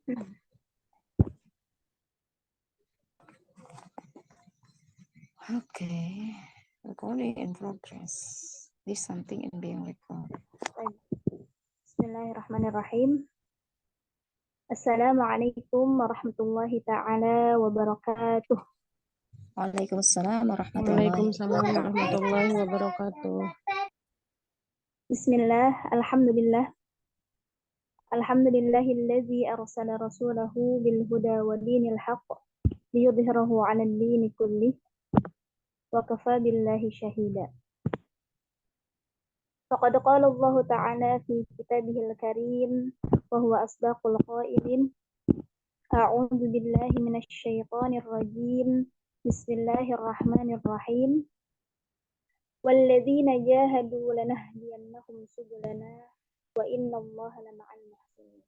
Okay, recording in progress. There's something in being recorded. Bismillahirrahmanirrahim. Assalamualaikum warahmatullahi ta'ala wabarakatuh. Waalaikumsalam warahmatullahi wabarakatuh. Bismillah, alhamdulillah. Alhamdulillahilladzi arsala rasulahu bil huda wa dinil haqq liyudhhirahu 'alal dini kullih wa kafa billahi shahida. Faqad qala Allah ta'ala fi kitabihil karim wa huwa asdaqul qailin. A'udzu billahi minasy syaithanir rajim. Bismillahirrahmanirrahim. Walladzina jahadu lanahdiyannahum subulana wa innallaha lama'al muhsinin.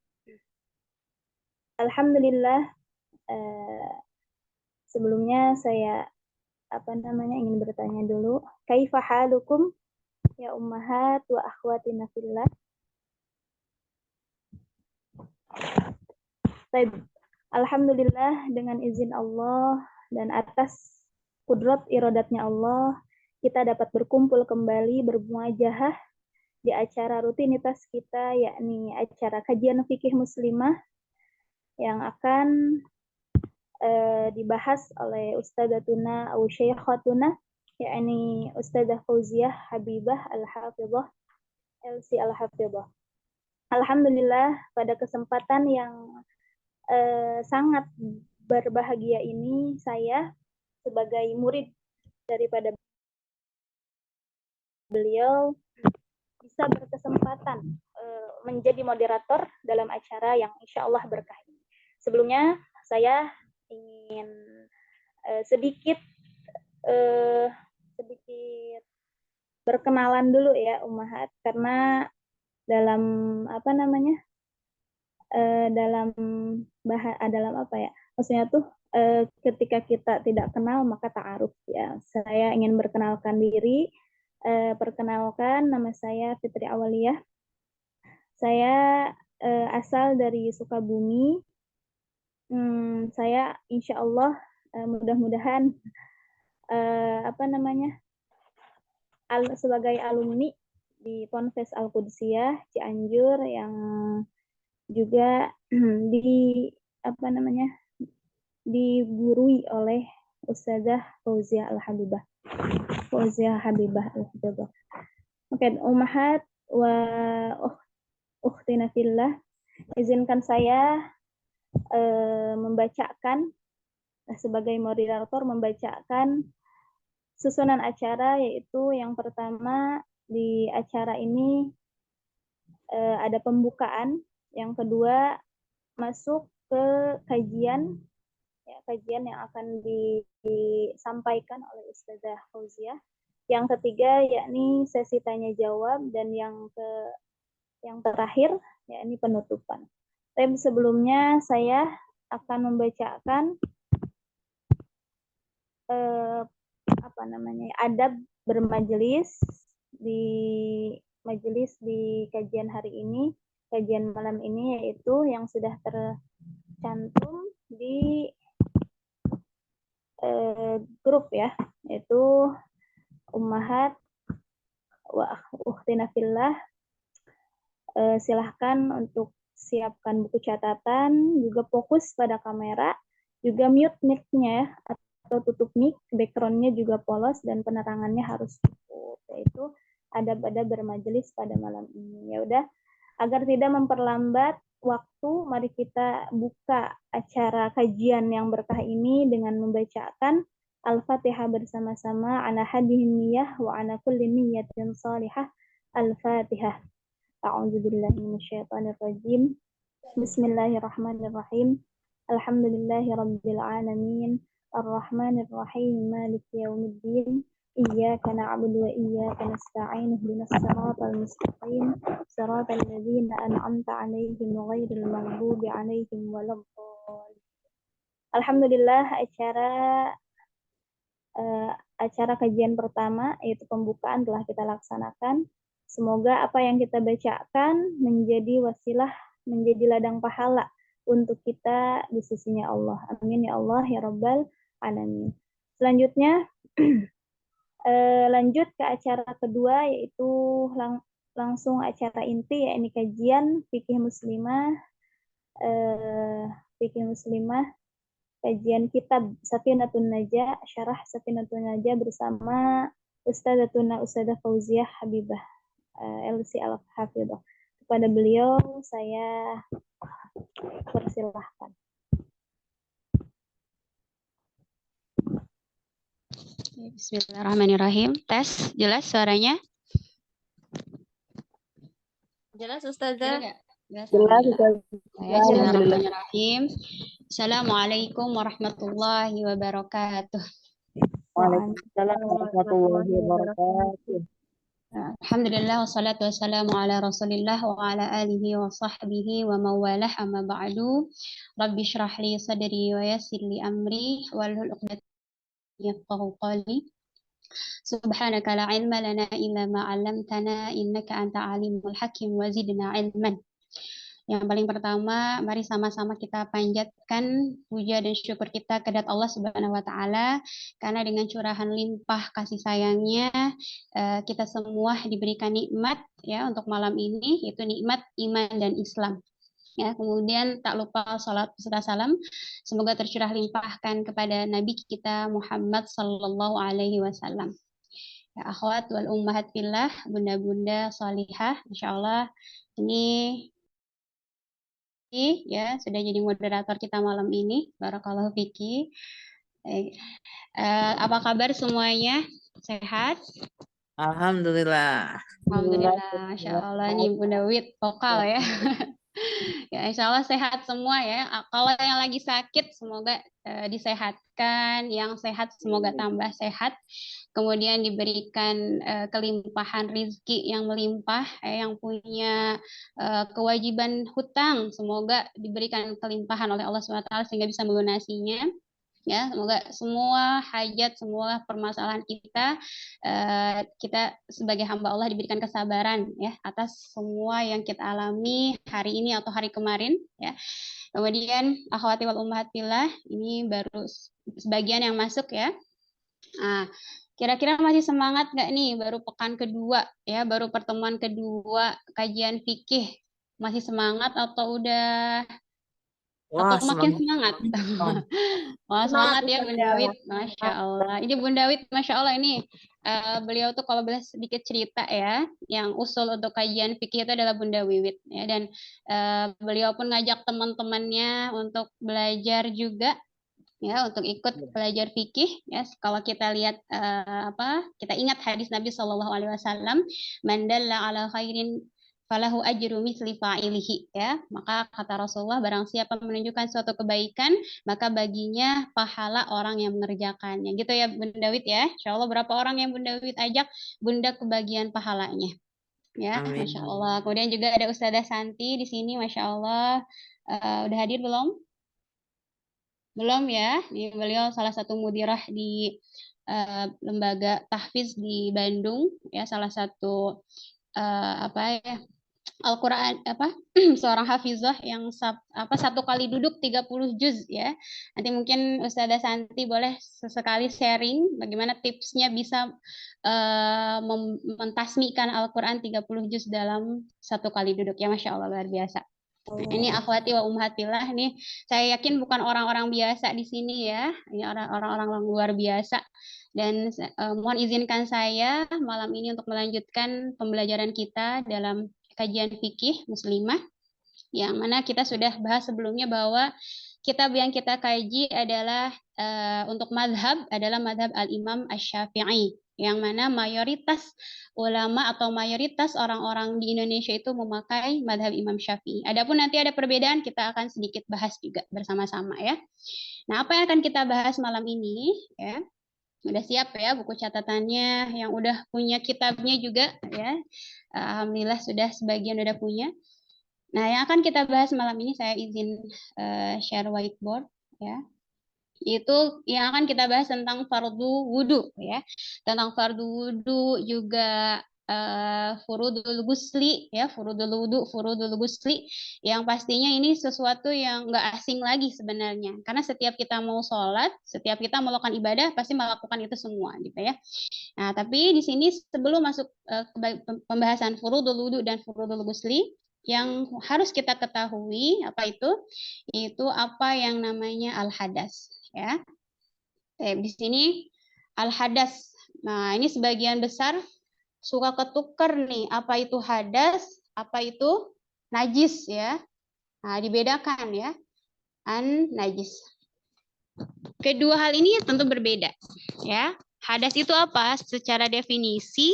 Alhamdulillah, sebelumnya saya ingin bertanya dulu, kaifa halukum ya ummahat wa akhwatina fillah. Baik, alhamdulillah dengan izin Allah dan atas kudrat iradatnya Allah, kita dapat berkumpul kembali bermuajahah di acara rutinitas kita, yakni acara kajian fikih muslimah yang akan dibahas oleh Ustadzatuna atau Syekhatuna, yakni Ustadzah Fauziah Habibah Al-Hafidhah LC Al-Hafidhah. Alhamdulillah, pada kesempatan yang sangat berbahagia ini, saya sebagai murid daripada beliau bisa berkesempatan menjadi moderator dalam acara yang insya Allah berkah ini. Sebelumnya saya ingin sedikit berkenalan dulu ya ummahat, karena dalam maksudnya tuh ketika kita tidak kenal maka ta'aruf ya. Saya ingin berkenalkan diri. Perkenalkan, nama saya Fitri Awaliyah. Saya asal dari Sukabumi. Saya insya Allah mudah-mudahan sebagai alumni di Ponpes Al-Qudsiyah Cianjur yang juga digurui oleh Ustadzah Fauziah Al-Habibah. Oke, ummahat wa ukhtina fillah, izinkan saya membacakan sebagai moderator membacakan susunan acara, yaitu yang pertama di acara ini ada pembukaan, yang kedua masuk ke kajian yang akan disampaikan oleh Ustadzah Fauziah. Yang ketiga yakni sesi tanya jawab, dan yang terakhir yakni penutupan. Tapi sebelumnya saya akan membacakan adab bermajelis di kajian hari ini, kajian malam ini, yaitu yang sudah tercantum di grup ya, yaitu ummahat wa ukhtina fillah. Silahkan untuk siapkan buku catatan, juga fokus pada kamera, juga mute mic-nya atau tutup mic, background-nya juga polos dan penerangannya harus cukup. Yaitu adab-adab bermajelis pada malam ini. Ya udah, agar tidak memperlambat waktu, mari kita buka acara kajian yang berkah ini dengan membacakan Al-Fatihah bersama-sama. Ala hadihin niyah wa ala kulli niyatin salihah. Al-Fatihah. A'udzubillahi minasyaitonir rajim. Bismillahirrahmanirrahim. Alhamdulillahi rabbil alamin. Ar-Rahmanir Rahim. Maliki yaumiddin. Iyyaka na'budu wa iyyaka nasta'in. Ihdinas siratal mustaqim. Siratal ladzina an'amta 'alaihim ghairil maghdubi 'alaihim waladdallin. Alhamdulillah, acara kajian pertama yaitu pembukaan telah kita laksanakan. Semoga apa yang kita bacakan menjadi wasilah, menjadi ladang pahala untuk kita di sisinya Allah. Amin ya Allah ya Rabbal Alamin. Selanjutnya lanjut ke acara kedua, yaitu langsung acara inti, yakni kajian fikih muslimah, eh, fikih muslimah, kajian kitab Safinatun Najah, syarah Safinatun Najah bersama Ustadzah Fauziah Habibah, LC Al-Hafidhah. Kepada beliau saya persilahkan. Bismillahirrahmanirrahim. Tes, jelas suaranya? Jelas Ustazah? Jelas, Jelas, alhamdulillah. Bismillahirrahmanirrahim. Assalamualaikum warahmatullahi wabarakatuh. Waalaikumsalam warahmatullahi wabarakatuh. Alhamdulillah wassalatu wassalamu ala Rasulillah wa ala alihi wa sahbihi wa mawalah amma ba'du. Rabbi shrah li sadri wa yassir li amri wahlul 'uqdatam yafqahu qawli. Subhanaka la ilma lana illa ma 'allamtana innaka anta alimul hakim wa zidna ilman. Yang paling pertama, mari sama-sama kita panjatkan puja dan syukur kita kepada Allah Subhanahu wa taala karena dengan curahan limpah kasih sayangnya kita semua diberikan nikmat ya untuk malam ini, yaitu nikmat iman dan Islam. Ya, kemudian tak lupa salat serta salam semoga tercurah limpahkan kepada Nabi kita Muhammad sallallahu alaihi wasallam. Ya, akhwat wal ummahat fillah, bunda-bunda salihah, insyaallah ini ya sudah jadi moderator kita malam ini. Barakallahu fiki. Apa kabar semuanya? Sehat? Alhamdulillah. Alhamdulillah, Masya Allah nih Bunda Wit vokal ya. Ya, insya Allah sehat semua ya. Kalau yang lagi sakit semoga disehatkan, yang sehat semoga tambah sehat. Kemudian diberikan kelimpahan rizki yang melimpah, yang punya kewajiban hutang, semoga diberikan kelimpahan oleh Allah SWT sehingga bisa melunasinya. Ya, semoga semua hajat, semua permasalahan kita, kita sebagai hamba Allah diberikan kesabaran ya atas semua yang kita alami hari ini atau hari kemarin ya. Kemudian akhwati wal ummahat fillah, ini baru sebagian yang masuk ya. Nah, kira-kira masih semangat nggak nih baru pekan kedua ya, baru pertemuan kedua kajian fikih, masih semangat atau udah Wah, atau makin semangat? Wah, semangat ya Ustazah. Bunda Wit, Masya Allah. Ini Bunda Wit, Masya Allah ini beliau tuh kalau boleh sedikit cerita ya, yang usul untuk kajian fikih itu adalah Bunda Wiwit ya, dan beliau pun ngajak teman-temannya untuk belajar juga ya, untuk ikut belajar fikih ya. Kalau kita lihat kita ingat hadis Nabi Shallallahu Alaihi Wasallam, man dalla ala khairin falahu ajru misli fa'ilihi ya. Maka kata Rasulullah, barang siapa menunjukkan suatu kebaikan maka baginya pahala orang yang mengerjakannya. Gitu ya Bunda Wit ya. Insya Allah berapa orang yang Bunda Wit ajak, Bunda kebagian pahalanya ya. Amin. Masya Allah. Kemudian juga ada Ustazah Santi di sini, Masya Allah. Udah hadir belum? Belum ya, beliau salah satu mudirah di lembaga tahfiz di Bandung ya, salah satu Al-Quran seorang hafizah yang satu kali duduk 30 juz ya. Nanti mungkin Ustazah Santi boleh sesekali sharing bagaimana tipsnya bisa mentasmikan Al-Quran 30 juz dalam satu kali duduk ya, Masya Allah luar biasa. Ini akhwati wa ummahatillah, nih saya yakin bukan orang-orang biasa di sini ya, ini orang-orang luar biasa. Dan mohon izinkan saya malam ini untuk melanjutkan pembelajaran kita dalam kajian fikih muslimah, yang mana kita sudah bahas sebelumnya bahwa kitab yang kita kaji adalah untuk madhab adalah madhab al-Imam Asy-Syafi'i, yang mana mayoritas ulama atau mayoritas orang-orang di Indonesia itu memakai madhab Imam Syafi'i. Adapun nanti ada perbedaan, kita akan sedikit bahas juga bersama-sama ya. Nah, apa yang akan kita bahas malam ini ya? Udah siap ya buku catatannya, yang udah punya kitabnya juga ya. Alhamdulillah sudah sebagian udah punya. Nah, yang akan kita bahas malam ini saya izin share whiteboard ya. Itu yang akan kita bahas tentang fardu wudhu ya. Tentang fardu wudhu juga furudul gusli, ya, furudul wudu, furudul gusli, yang pastinya ini sesuatu yang nggak asing lagi sebenarnya. Karena setiap kita mau sholat, setiap kita melakukan ibadah, pasti melakukan itu semua, gitu ya. Nah, tapi di sini sebelum masuk ke pembahasan furudul wudu dan furudul gusli, yang harus kita ketahui apa itu? Itu apa yang namanya al-hadas, ya. Di sini al-hadas. Nah, ini sebagian besar suka ketuker nih, apa itu hadas, apa itu najis, ya. Nah, dibedakan ya, najis. Kedua hal ini tentu berbeda, ya. Hadas itu apa? Secara definisi,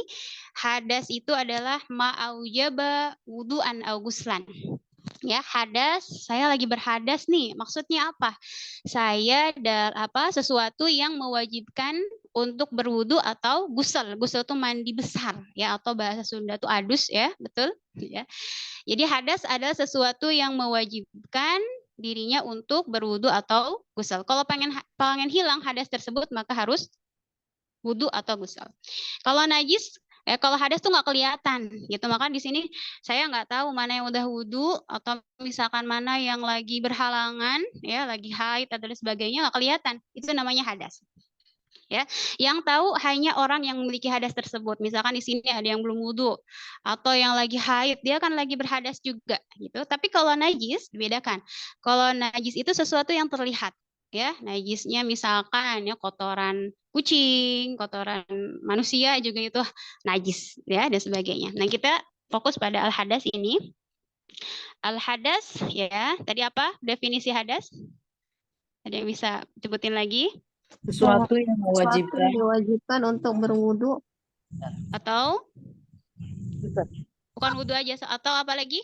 hadas itu adalah ma'aujaba wudu'an au guslan. Ya, hadas, saya lagi berhadas nih. Maksudnya apa? Saya sesuatu yang mewajibkan untuk berwudu atau gusel. Gusel itu mandi besar, ya, atau bahasa Sunda itu adus, ya, betul, ya. Jadi hadas adalah sesuatu yang mewajibkan dirinya untuk berwudu atau gusel. Kalau pengen hilang hadas tersebut, maka harus wudu atau gusel. Kalau najis, kalau hadas tuh nggak kelihatan, gitu. Maka di sini saya nggak tahu mana yang udah wudu atau misalkan mana yang lagi berhalangan, ya, lagi haid atau sebagainya, nggak kelihatan. Itu namanya hadas. Ya, yang tahu hanya orang yang memiliki hadas tersebut. Misalkan di sini ada yang belum wudu atau yang lagi haid, dia kan lagi berhadas juga, gitu. Tapi kalau najis dibedakan. Kalau najis itu sesuatu yang terlihat, ya. Najisnya misalkan ya kotoran kucing, kotoran manusia juga itu najis, ya, dan sebagainya. Nah, kita fokus pada al-hadas ini. Al-hadas, ya. Tadi apa definisi hadas? Ada yang bisa sebutin lagi? Sesuatu yang Sesuatu mewajibkan. diwajibkan untuk berwudu. Atau bukan wudu aja, atau apa lagi?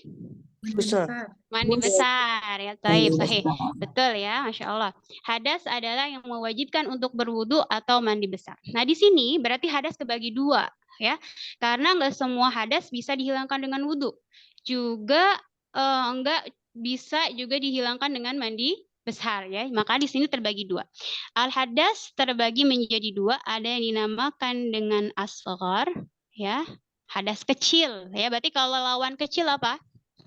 Gusel. Mandi besar, ya, taib, sahih. Betul ya, Masya Allah. Hadas adalah yang mewajibkan untuk berwudu atau mandi besar. Nah, di sini berarti hadas kebagi dua, ya. Karena nggak semua hadas bisa dihilangkan dengan wudu. Juga nggak bisa juga dihilangkan dengan mandi besar, ya. Maka di sini terbagi dua. Al-hadas terbagi menjadi dua, ada yang dinamakan dengan asghar, ya. Hadas kecil, ya. Berarti kalau lawan kecil apa?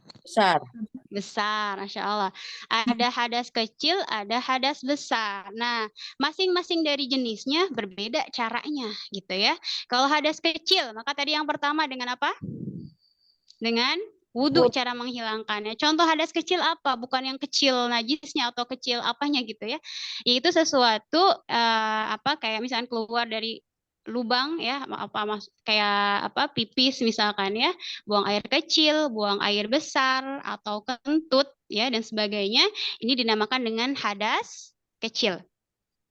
Besar. Besar, Masya Allah. Ada hadas kecil, ada hadas besar. Nah, masing-masing dari jenisnya berbeda caranya, gitu ya. Kalau hadas kecil, maka tadi yang pertama dengan apa? Dengan wudu cara menghilangkannya. Contoh hadas kecil apa? Bukan yang kecil najisnya atau kecil apanya gitu ya. Yaitu sesuatu kayak misalnya keluar dari lubang, ya, kayak pipis misalkan, ya, buang air kecil, buang air besar atau kentut, ya, dan sebagainya. Ini dinamakan dengan hadas kecil.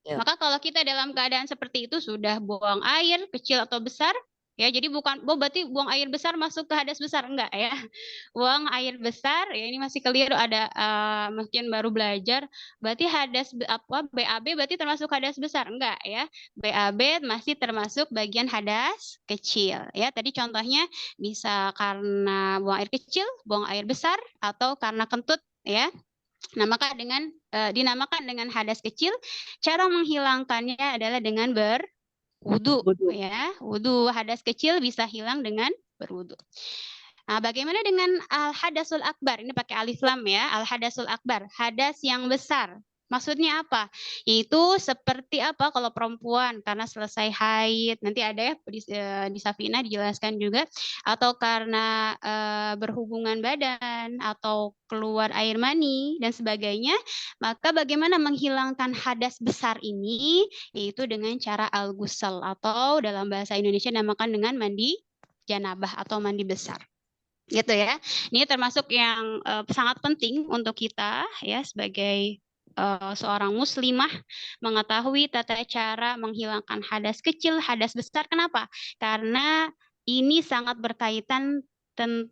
Ya. Maka kalau kita dalam keadaan seperti itu sudah buang air kecil atau besar, ya, jadi berarti buang air besar masuk ke hadas besar, enggak, ya. Buang air besar, ya, ini masih keliru, ada mungkin baru belajar, berarti hadas BAB berarti termasuk hadas besar, enggak, ya. BAB masih termasuk bagian hadas kecil, ya. Tadi contohnya bisa karena buang air kecil, buang air besar, atau karena kentut, ya. Nah, maka dinamakan dengan hadas kecil. Cara menghilangkannya adalah dengan berwudu, ya. Wudu hadas kecil bisa hilang dengan berwudu. Nah, bagaimana dengan al-hadasul akbar? Ini pakai alif lam, ya. Al-hadasul akbar, hadas yang besar. Maksudnya apa? Itu seperti apa kalau perempuan karena selesai haid, nanti ada ya di Safina dijelaskan juga, atau karena berhubungan badan atau keluar air mani dan sebagainya, maka bagaimana menghilangkan hadas besar ini? Yaitu dengan cara al-ghusl, atau dalam bahasa Indonesia namakan dengan mandi janabah atau mandi besar. Gitu ya. Ini termasuk yang sangat penting untuk kita, ya, sebagai seorang muslimah mengetahui tata cara menghilangkan hadas kecil, hadas besar. Kenapa? Karena ini sangat berkaitan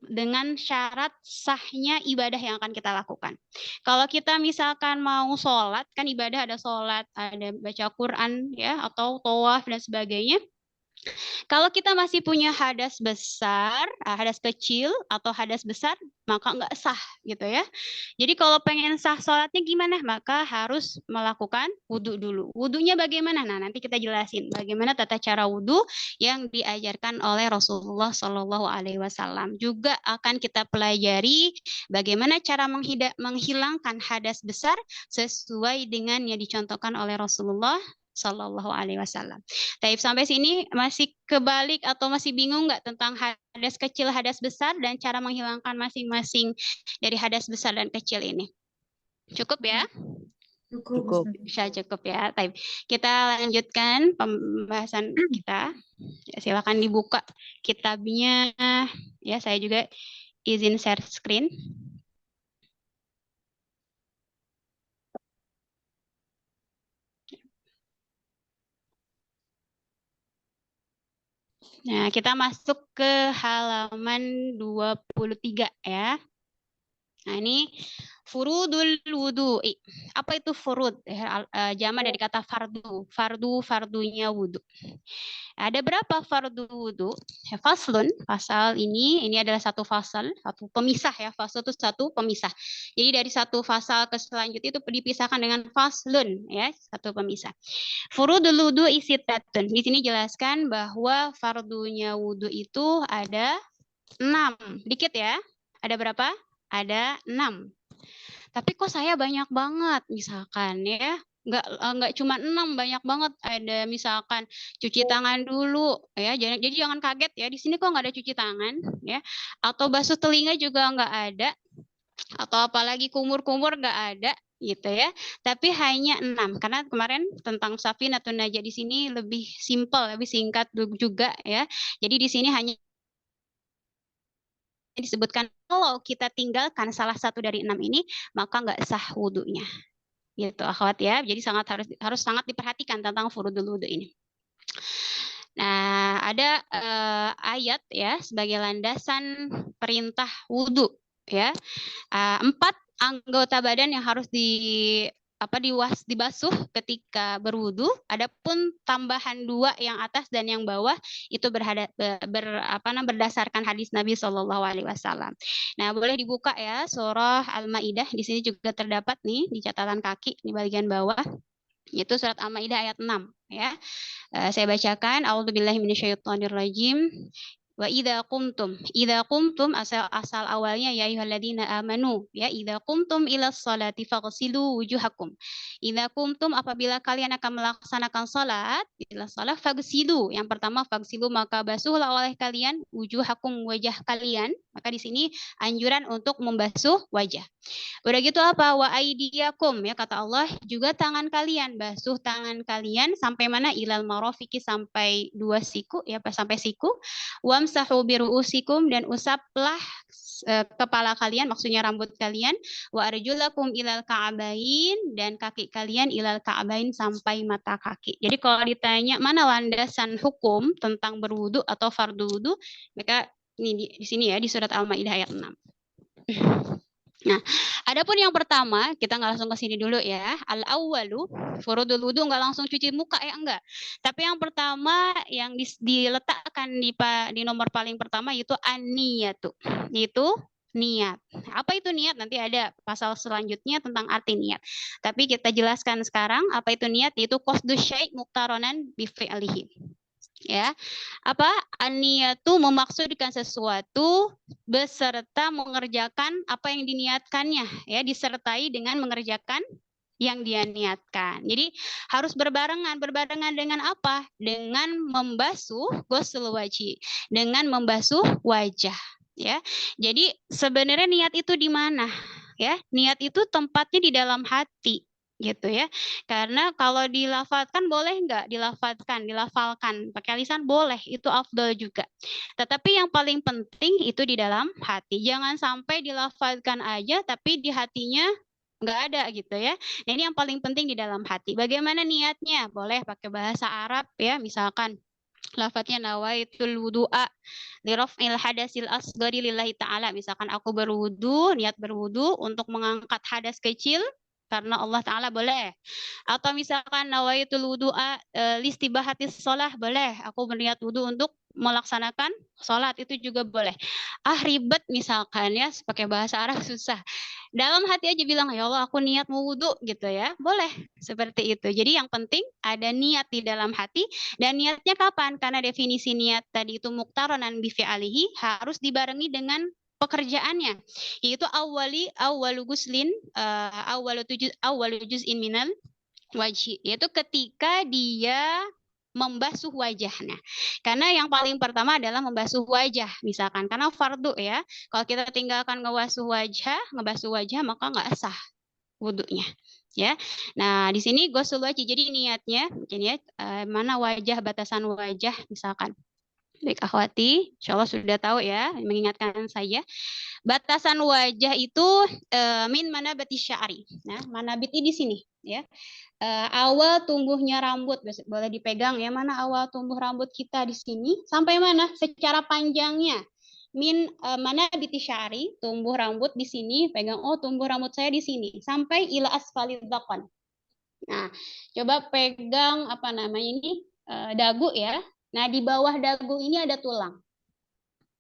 dengan syarat sahnya ibadah yang akan kita lakukan. Kalau kita misalkan mau sholat, kan ibadah ada sholat, ada baca Quran, ya, atau tawaf dan sebagainya. Kalau kita masih punya hadas besar, hadas kecil atau hadas besar, maka nggak sah gitu ya. Jadi kalau pengen sah sholatnya gimana? Maka harus melakukan wudhu dulu. Wudhunya bagaimana? Nah, nanti kita jelasin bagaimana tata cara wudhu yang diajarkan oleh Rasulullah Shallallahu Alaihi Wasallam. Juga akan kita pelajari bagaimana cara menghilangkan hadas besar sesuai dengan yang dicontohkan oleh Rasulullah Shallallahu Alaihi Wasallam. Taib, sampai sini masih kebalik atau masih bingung nggak tentang hadas kecil, hadas besar, dan cara menghilangkan masing-masing dari hadas besar dan kecil ini? Cukup ya? Cukup. Bisa cukup ya. Taib. Kita lanjutkan pembahasan kita. Ya, silakan dibuka kitabnya. Ya, saya juga izin share screen. Nah, kita masuk ke halaman 23 ya. Nah, ini furudul wudu'i. Apa itu furud? Jama dari kata fardu. Fardunya wudu. Ada berapa fardu wudu? Faslun, pasal ini adalah satu fasal, satu pemisah ya. Fasal itu satu pemisah. Jadi dari satu fasal ke selanjutnya itu dipisahkan dengan faslun ya, satu pemisah. Furudul wudu isitatun. Di sini jelaskan bahwa fardunya wudu itu ada 6. Dikit ya. Ada berapa? Ada 6. Tapi kok saya banyak banget, misalkan ya. Nggak cuma 6, banyak banget. Ada misalkan cuci tangan dulu ya. Jadi jangan kaget ya. Di sini kok nggak ada cuci tangan ya. Atau basuh telinga juga nggak ada. Atau apalagi kumur-kumur nggak ada gitu ya. Tapi hanya 6 karena kemarin tentang safinatun najah di sini lebih simpel, lebih singkat juga ya. Jadi di sini hanya disebutkan kalau kita tinggalkan salah satu dari 6 ini maka nggak sah wudhunya gitu akhwat ya. Jadi harus sangat diperhatikan tentang furudul wudhu ini. Nah, ada ayat ya sebagai landasan perintah wudhu ya. 4 anggota badan yang harus dibasuh ketika berwudu. Adapun tambahan 2 yang atas dan yang bawah itu berdasarkan hadis Nabi Shallallahu Alaihi Wasallam. Nah, boleh dibuka ya surah Al-Maidah. Di sini juga terdapat nih di catatan kaki di bagian bawah. Yaitu surat Al-Maidah ayat 6 ya. Saya bacakan. A'udzubillahi minasyaitonirrajim. Wa idza qumtum asal awalnya ya ayyuhalladzina amanu ya idza qumtum ilas sholati faghsilu wujuhakum. Idza qumtum apabila kalian akan melaksanakan salat, ilas shalah faghsilu. Yang pertama faghsilu maka basuhlah oleh kalian wujuhakum wajah kalian. Maka di sini anjuran untuk membasuh wajah. Udah gitu apa? Wa aidiyakum ya kata Allah juga tangan kalian, basuh tangan kalian sampai mana? Ilal marafiki sampai 2 siku ya sampai siku. Wamsahu biruusikum dan usaplah kepala kalian maksudnya rambut kalian. Wa arjulakum ilal ka'bain dan kaki kalian ilal ka'bain sampai mata kaki. Jadi kalau ditanya mana landasan hukum tentang berwudu atau fardu wudu, maka ini di sini ya di surat Al-Maidah ayat 6. Nah, adapun yang pertama, kita nggak langsung ke sini dulu ya. Al-awwalu, furudul wudu nggak langsung cuci muka ya enggak. Tapi yang pertama yang diletakkan di nomor paling pertama yaitu an-niyatu. Yaitu niat. Apa itu niat? Nanti ada pasal selanjutnya tentang arti niat. Tapi kita jelaskan sekarang apa itu niat, yaitu qasdus syai' muqtaronan bi fi'lihi. Ya, apa an-niyatu memaksudkan sesuatu beserta mengerjakan apa yang diniatkannya ya, disertai dengan mengerjakan yang dia niatkan. Jadi harus berbarengan dengan apa? Dengan membasuh ghusl wajhi, dengan membasuh wajah ya. Jadi sebenarnya niat itu di mana ya? Niat itu tempatnya di dalam hati gitu ya. Karena kalau dilafalkan boleh nggak dilafalkan pakai lisan boleh, itu afdal juga. Tetapi yang paling penting itu di dalam hati. Jangan sampai dilafalkan aja tapi di hatinya nggak ada gitu ya. Nah, ini yang paling penting di dalam hati. Bagaimana niatnya? Boleh pakai bahasa Arab ya, misalkan lafadznya nawaitul wudu'a liraf'il hadasil asghari lillahi ta'ala. Misalkan aku niat berwudu untuk mengangkat hadas kecil karena Allah Ta'ala boleh. Atau misalkan nawaitul wudu'a listibahatis sholah boleh. Aku berniat wudu untuk melaksanakan sholat itu juga boleh. Ribet misalkan ya, pakai bahasa Arab susah. Dalam hati aja bilang, ya Allah aku niat mau wudu gitu ya. Boleh seperti itu. Jadi yang penting ada niat di dalam hati. Dan niatnya kapan? Karena definisi niat tadi itu muqtaronan bi fi'alihi harus dibarengi dengan pekerjaannya, yaitu awwalu guslin awwalu juz'in minal wajhi, yaitu ketika dia membasuh wajahnya. Karena yang paling pertama adalah membasuh wajah, misalkan karena fardu ya. Kalau kita tinggalkan ngebasuh wajah maka nggak sah wudunya. Ya, nah di sini ghusl wajhi. Jadi niatnya, mungkin ya mana wajah, batasan wajah, misalkan. Baik akhwati, insya Allah sudah tahu ya, mengingatkan saya. Batasan wajah itu min manabati sya'ri. Nah, manabiti di sini ya. Awal tumbuhnya rambut boleh dipegang ya, mana awal tumbuh rambut kita di sini sampai mana secara panjangnya. Min manabiti sya'ri, tumbuh rambut di sini, pegang tumbuh rambut saya di sini sampai ila asfalil dzaqan. Nah, coba pegang apa namanya ini dagu ya. Nah, di bawah dagu ini ada tulang.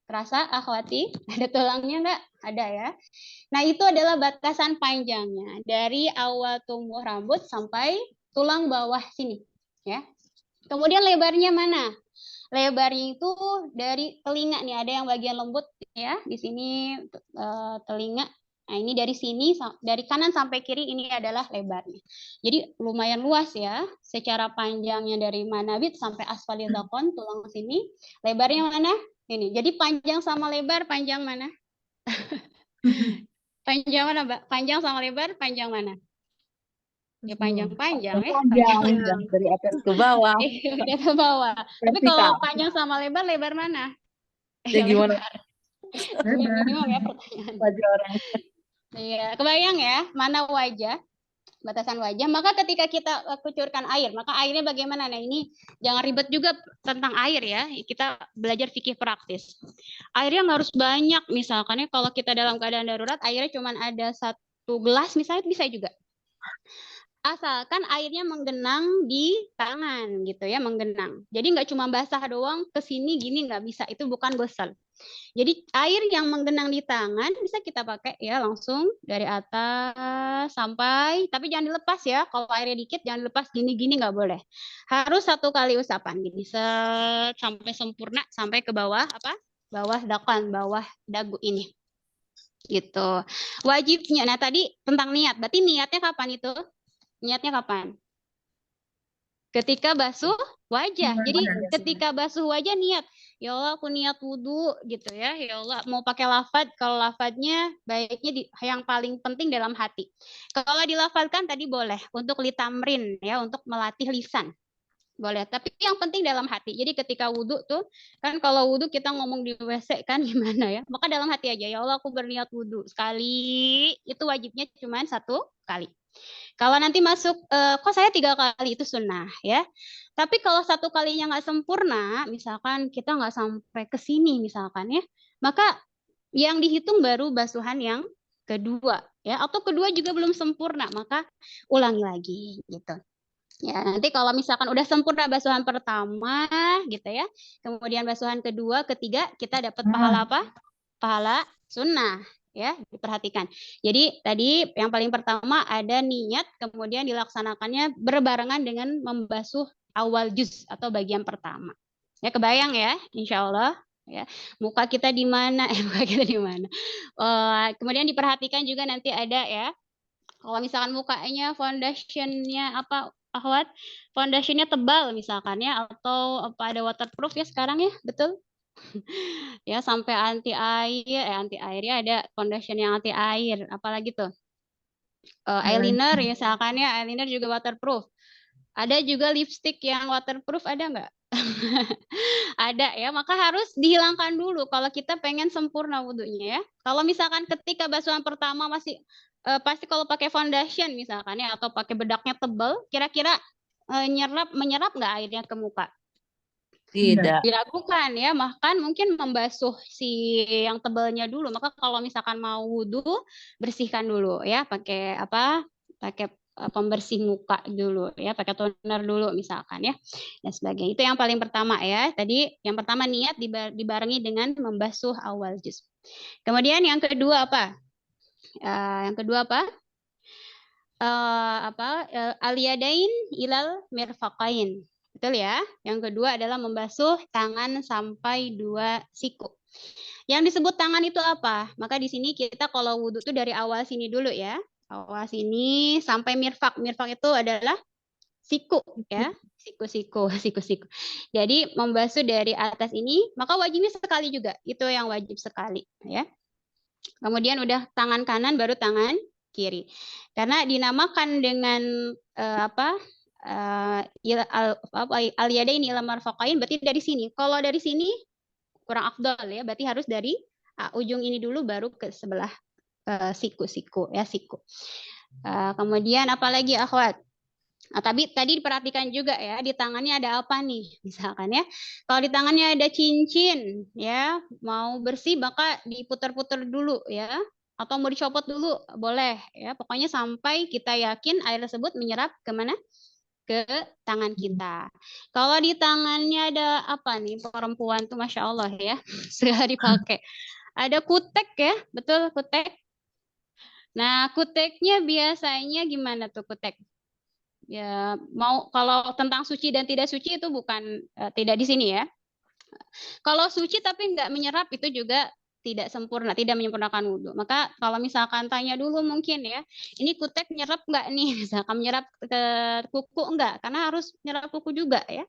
Terasa akhwati? Ada tulangnya enggak? Ada ya. Nah, itu adalah batasan panjangnya. Dari awal tumbuh rambut sampai tulang bawah sini. Ya. Kemudian lebarnya mana? Lebarnya itu dari telinga nih. Ada yang bagian lembut ya. Di sini telinga. Nah, ini dari sini, dari kanan sampai kiri ini adalah lebarnya. Jadi lumayan luas ya. Secara panjangnya dari manabit sampai asfalil dzaqan, tulang sini. Lebarnya mana? Ini. Jadi panjang sama lebar, panjang mana? Panjang mana, Mbak? Panjang sama lebar, panjang mana? Ya panjang-panjang ya. Panjang dari atas ke bawah. Dari ke bawah. Tapi kalau panjang sama lebar, lebar mana? Ya gimana? Bingung ya pertanyaan. Wajah orang. Iya, kebayang ya, mana wajah, batasan wajah. Maka ketika kita kucurkan air, maka airnya bagaimana? Nah, ini jangan ribet juga tentang air ya. Kita belajar fikih praktis. Airnya nggak harus banyak, misalkan ya kalau kita dalam keadaan darurat, airnya cuma ada 1 gelas misalnya bisa juga. Asalkan airnya menggenang di tangan gitu ya, menggenang. Jadi nggak cuma basah doang ke sini gini, nggak bisa, itu bukan ghusl. Jadi air yang menggenang di tangan bisa kita pakai ya langsung dari atas sampai, tapi jangan dilepas ya. Kalau airnya dikit jangan dilepas gini-gini, nggak boleh. Harus 1 kali usapan gini set sampai sempurna sampai ke bawah apa? Bawah dakan, bawah dagu ini. Gitu. Wajibnya. Nah, tadi tentang niat. Berarti niatnya kapan itu? Niatnya kapan? Ketika basuh wajah. Jadi ketika basuh wajah niat, ya Allah aku niat wudu gitu ya. Ya Allah mau pakai lafaz, kalau lafaznya baiknya yang paling penting dalam hati. Kalau dilafazkan tadi boleh untuk litamrin ya, untuk melatih lisan. Boleh, tapi yang penting dalam hati. Jadi ketika wudu tuh, kan kalau wudu kita ngomong di WC kan gimana ya? Maka dalam hati aja, ya Allah aku berniat wudu sekali, itu wajibnya cuma 1 kali. Kalau nanti masuk, kok saya 3 kali itu sunnah ya. Tapi kalau 1 kalinya nggak sempurna, misalkan kita nggak sampai ke sini misalkan ya, maka yang dihitung baru basuhan yang kedua ya, atau kedua juga belum sempurna, maka ulangi lagi gitu. Ya, nanti kalau misalkan udah sempurna basuhan pertama gitu ya, kemudian basuhan kedua, ketiga, kita dapat pahala apa? Pahala sunnah. Ya, diperhatikan. Jadi tadi yang paling pertama ada niat, kemudian dilaksanakannya berbarengan dengan membasuh awal juz atau bagian pertama. Ya, kebayang ya, insya Allah. Ya, muka kita di mana? Muka kita di mana? Kemudian diperhatikan juga nanti ada ya. Kalau misalkan mukanya foundationnya apa, akhwat? Foundationnya tebal misalkan ya, atau apa ada waterproof ya sekarang ya, betul? Ya sampai anti air ya, ada foundation yang anti air, apalagi tuh eyeliner ya, misalkan ya eyeliner juga waterproof. Ada juga lipstick yang waterproof, ada nggak? Ada ya, maka harus dihilangkan dulu kalau kita pengen sempurna wudhunya ya. Kalau misalkan ketika basuhan pertama masih pasti kalau pakai foundation misalkan ya, atau pakai bedaknya tebal, kira-kira menyerap nggak airnya ke muka? Tidak. Diragukan ya, bahkan mungkin membasuh si yang tebalnya dulu. Maka kalau misalkan mau wudhu, bersihkan dulu ya, pakai apa? pakai pembersih muka dulu ya, pakai toner dulu misalkan ya, dan sebagainya. Itu yang paling pertama ya. Tadi yang pertama niat dibarengi dengan membasuh awal juz. Kemudian yang kedua apa? Yang kedua apa? Al-yadain ilal mirfaqain. Betul ya? Yang kedua adalah membasuh tangan sampai 2 siku. Yang disebut tangan itu apa? Maka di sini kita kalau wudhu itu dari awal sini dulu ya. Awal sini sampai mirfak. Mirfak itu adalah siku ya. Siku. Jadi membasuh dari atas ini, maka wajibnya sekali juga. Itu yang wajib sekali ya. Kemudian udah tangan kanan baru tangan kiri. Karena dinamakan dengan al-yadain ila marfaqain, berarti dari sini. Kalau dari sini kurang afdal ya, berarti harus dari ujung ini dulu baru ke sebelah siku ya, siku. Kemudian apalagi akhwat? Tapi tadi diperhatikan juga ya, di tangannya ada apa nih misalkan ya. Kalau di tangannya ada cincin ya, mau bersih maka diputar-putar dulu ya, atau mau dicopot dulu boleh ya, pokoknya sampai kita yakin air tersebut menyerap kemana, ke tangan kita. Kalau di tangannya ada apa nih, perempuan tuh Masya Allah ya, segala dipakai. Ada kutek ya, betul kutek. Nah kuteknya biasanya gimana tuh kutek? Ya mau kalau tentang suci dan tidak suci itu bukan tidak di sini ya. Kalau suci tapi nggak menyerap itu juga tidak sempurna, tidak menyempurnakan wudhu. Maka kalau misalkan tanya dulu mungkin ya, ini kutek nyerap nggak nih? Misalkan menyerap ke kuku enggak? Karena harus nyerap kuku juga ya.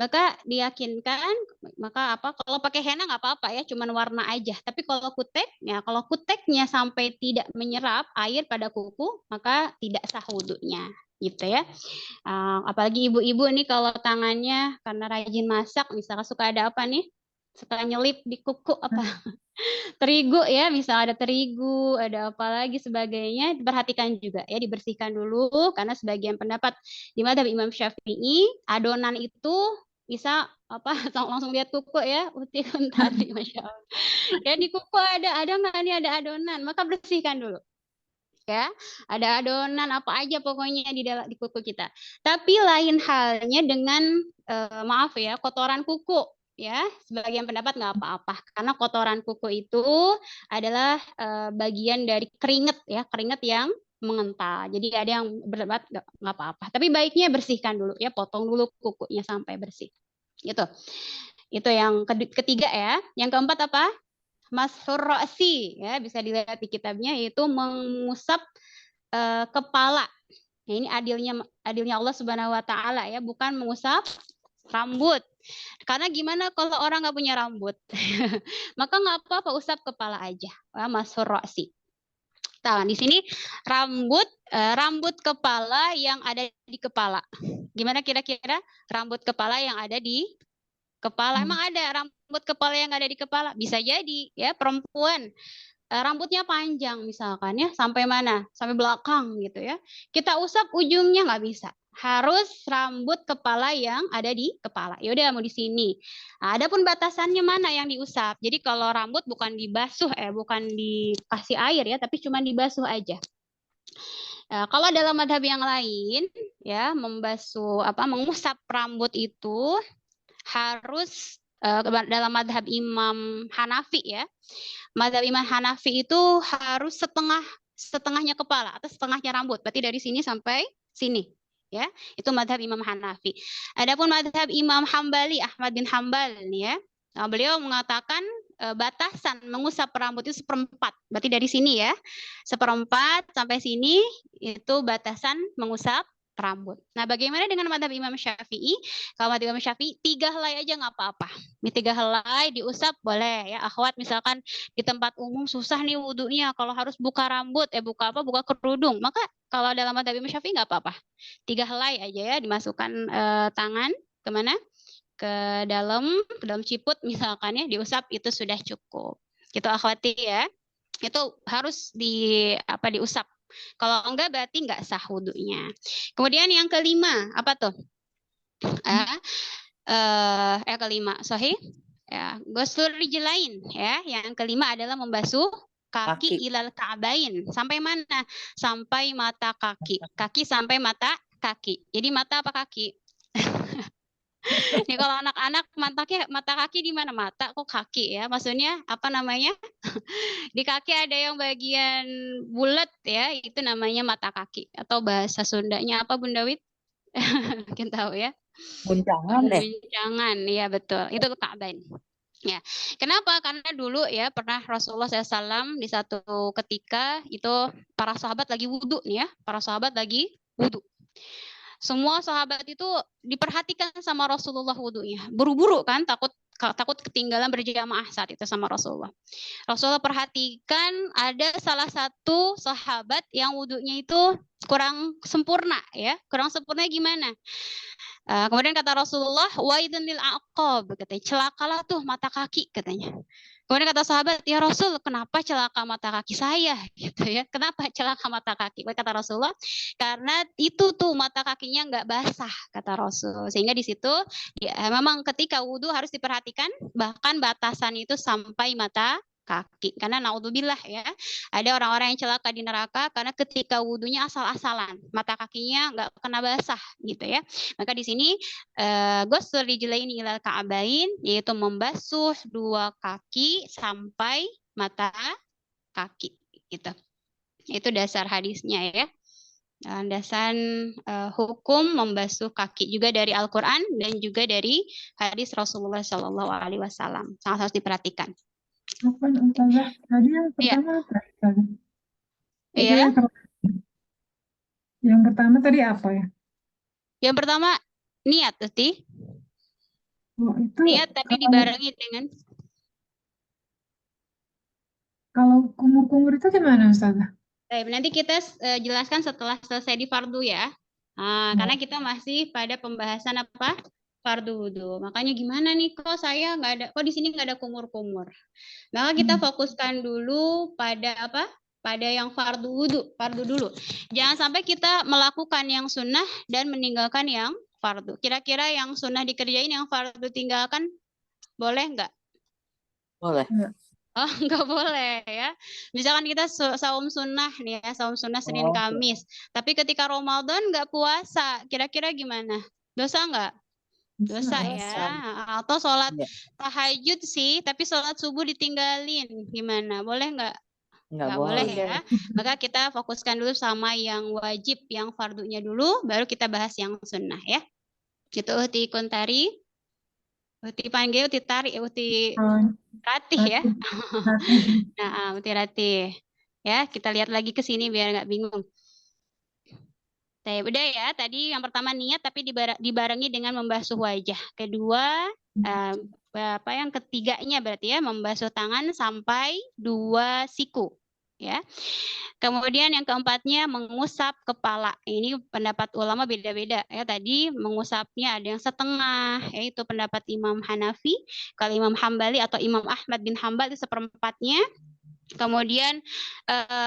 Maka diyakinkan, maka kalau pakai henna nggak apa-apa ya, cuman warna aja. Tapi kalau kuteknya sampai tidak menyerap air pada kuku, maka tidak sah wudhunya. Gitu ya. Apalagi ibu-ibu nih kalau tangannya karena rajin masak, misalkan suka ada apa nih? Suka nyelip di kuku apa? Terigu ya, misal ada terigu, ada apa lagi sebagainya, diperhatikan juga ya, dibersihkan dulu karena sebagian pendapat di madzhab Imam Syafi'i adonan itu bisa langsung lihat kuku ya, uti untari Masya Allah. Ya di kuku ada nggak nih ada adonan, maka bersihkan dulu. Ya, ada adonan apa aja pokoknya di kuku kita. Tapi lain halnya dengan maaf ya, kotoran kuku ya, sebagian pendapat nggak apa-apa karena kotoran kuku itu adalah bagian dari keringat ya, keringat yang mengental. Jadi ada yang berdebat nggak apa-apa. Tapi baiknya bersihkan dulu ya, potong dulu kukunya sampai bersih. Gitu. Itu yang ketiga ya. Yang keempat apa? Mashur ra'si ya, bisa dilihat di kitabnya, yaitu mengusap kepala. Nah, ini adilnya Allah Subhanahu wa taala ya, bukan mengusap rambut. Karena gimana kalau orang nggak punya rambut? Maka nggak apa-apa, usap kepala aja. Ya, mashur ra'si. Nah, di sini rambut kepala yang ada di kepala. Gimana kira-kira rambut kepala yang ada di kepala? Emang ada rambut kepala yang ada di kepala? Bisa jadi ya, perempuan rambutnya panjang misalkan ya, sampai mana? Sampai belakang gitu ya. Kita usap ujungnya nggak bisa. Harus rambut kepala yang ada di kepala. Ya udah mau di sini. Nah, adapun batasannya mana yang diusap. Jadi kalau rambut bukan dibasuh bukan dikasih air ya, tapi cuma dibasuh aja. Kalau dalam madhab yang lain ya, mengusap rambut itu harus dalam madhab Imam Hanafi ya. Madhab Imam Hanafi itu harus setengahnya kepala atau setengahnya rambut. Berarti dari sini sampai sini. Ya, itu madhab Imam Hanafi. Adapun madhab Imam Hambali, Ahmad bin Hambal nih ya. Nah, beliau mengatakan batasan mengusap rambut itu 1/4. Berarti dari sini ya. 1/4 sampai sini itu batasan mengusap rambut. Nah, bagaimana dengan madhab Imam Syafi'i? Kalau madhab Imam Syafi'i 3 helai aja nggak apa-apa. Ini 3 helai diusap boleh ya. Akhwat misalkan di tempat umum susah nih wudhunya, kalau harus buka rambut, buka kerudung, maka kalau dalam madhab Imam Syafi'i nggak apa-apa. 3 helai aja ya, dimasukkan tangan kemana? Ke dalam ciput misalkan ya, diusap itu sudah cukup. Gitu akhwati ya. Itu harus diusap. Kalau enggak berarti enggak sah wudhunya. Kemudian yang kelima, apa tuh? Kelima, sahih? Ya, ghuslur rijlain ya. Yang kelima adalah membasuh kaki Kaki. ilal ka'bain. Sampai mana? Sampai mata kaki. Kaki sampai mata kaki. Jadi mata apa kaki? Nih kalau anak-anak mata kaki di mana? Mata kok kaki ya? Maksudnya apa namanya? Di kaki ada yang bagian bulat ya, itu namanya mata kaki. Atau bahasa Sundanya apa Bunda Wit? Mungkin tahu ya. Guncangan deh. Guncangan, ya betul. Itu Ka'bain. Ya, kenapa? Karena dulu ya pernah Rasulullah SAW di satu ketika itu para sahabat lagi wudhu nih ya, para sahabat lagi wudhu. Semua sahabat itu diperhatikan sama Rasulullah wudhunya. Buru-buru kan, takut ketinggalan berjamaah saat itu sama Rasulullah. Rasulullah perhatikan ada salah satu sahabat yang wudhunya itu kurang sempurna ya. Kurang sempurna gimana? Kemudian kata Rasulullah, waidun lil aqab, katanya, celakalah tuh mata kaki katanya. Kemudian kata sahabat, ya Rasul, kenapa celaka mata kaki saya? Gitu ya. Kenapa celaka mata kaki? Kata Rasulullah, karena itu tuh mata kakinya nggak basah, kata Rasul. Sehingga di situ ya, memang ketika wudhu harus diperhatikan, bahkan batasan itu sampai mata kaki. Karena naudzubillah ya, ada orang-orang yang celaka di neraka karena ketika wudhunya asal-asalan, mata kakinya nggak kena basah gitu ya. Maka di sini ghusl rijlaini ilal ka'bain, yaitu membasuh dua kaki sampai mata kaki gitu. Itu dasar hadisnya ya. Landasan hukum membasuh kaki juga dari Al-Qur'an dan juga dari hadis Rasulullah SAW. Sangat harus diperhatikan. Apa Ustazah? Tadi yang Iya. pertama apa Ustazah? Itu Iya. yang pertama tadi apa ya? Yang pertama niat, Uti. Oh, itu Niat tapi dibarengi dengan kalau kumur-kumur itu gimana Ustazah? Baik, nanti kita jelaskan setelah selesai di fardu ya. Karena kita masih pada pembahasan apa? Fardu wudhu. Makanya gimana nih kok saya nggak ada, kok di sini nggak ada kumur-kumur. Maka kita fokuskan dulu pada apa? Pada yang fardu wudhu, fardu dulu. Jangan sampai kita melakukan yang sunnah dan meninggalkan yang fardu. Kira-kira yang sunnah dikerjain, yang fardu tinggalkan, boleh nggak? Boleh. Oh, nggak boleh ya. Misalkan kita saum sunnah nih ya, saum sunnah Senin Kamis. Tapi ketika Ramadan nggak puasa, kira-kira gimana? Dosa nggak? Dosa ya. Atau sholat tahajud sih, tapi sholat subuh ditinggalin. Gimana? Boleh nggak? Nggak boleh ya. Maka kita fokuskan dulu sama yang wajib, yang fardunya dulu, baru kita bahas yang sunnah ya. Itu Uti Kuntari. Uti panggil, Uti tarik, Uti Ratih ya. Nah, Uti Ratih. Ya, kita lihat lagi ke sini biar nggak bingung. Udah ya, tadi yang pertama niat tapi dibarengi dengan membasuh wajah. Kedua, apa yang ketiganya berarti ya, membasuh tangan sampai 2 siku. Ya. Kemudian yang keempatnya mengusap kepala. Ini pendapat ulama beda-beda ya. Tadi mengusapnya ada yang setengah, yaitu pendapat Imam Hanafi. Kalau Imam Hambali atau Imam Ahmad bin Hambal itu seperempatnya. Kemudian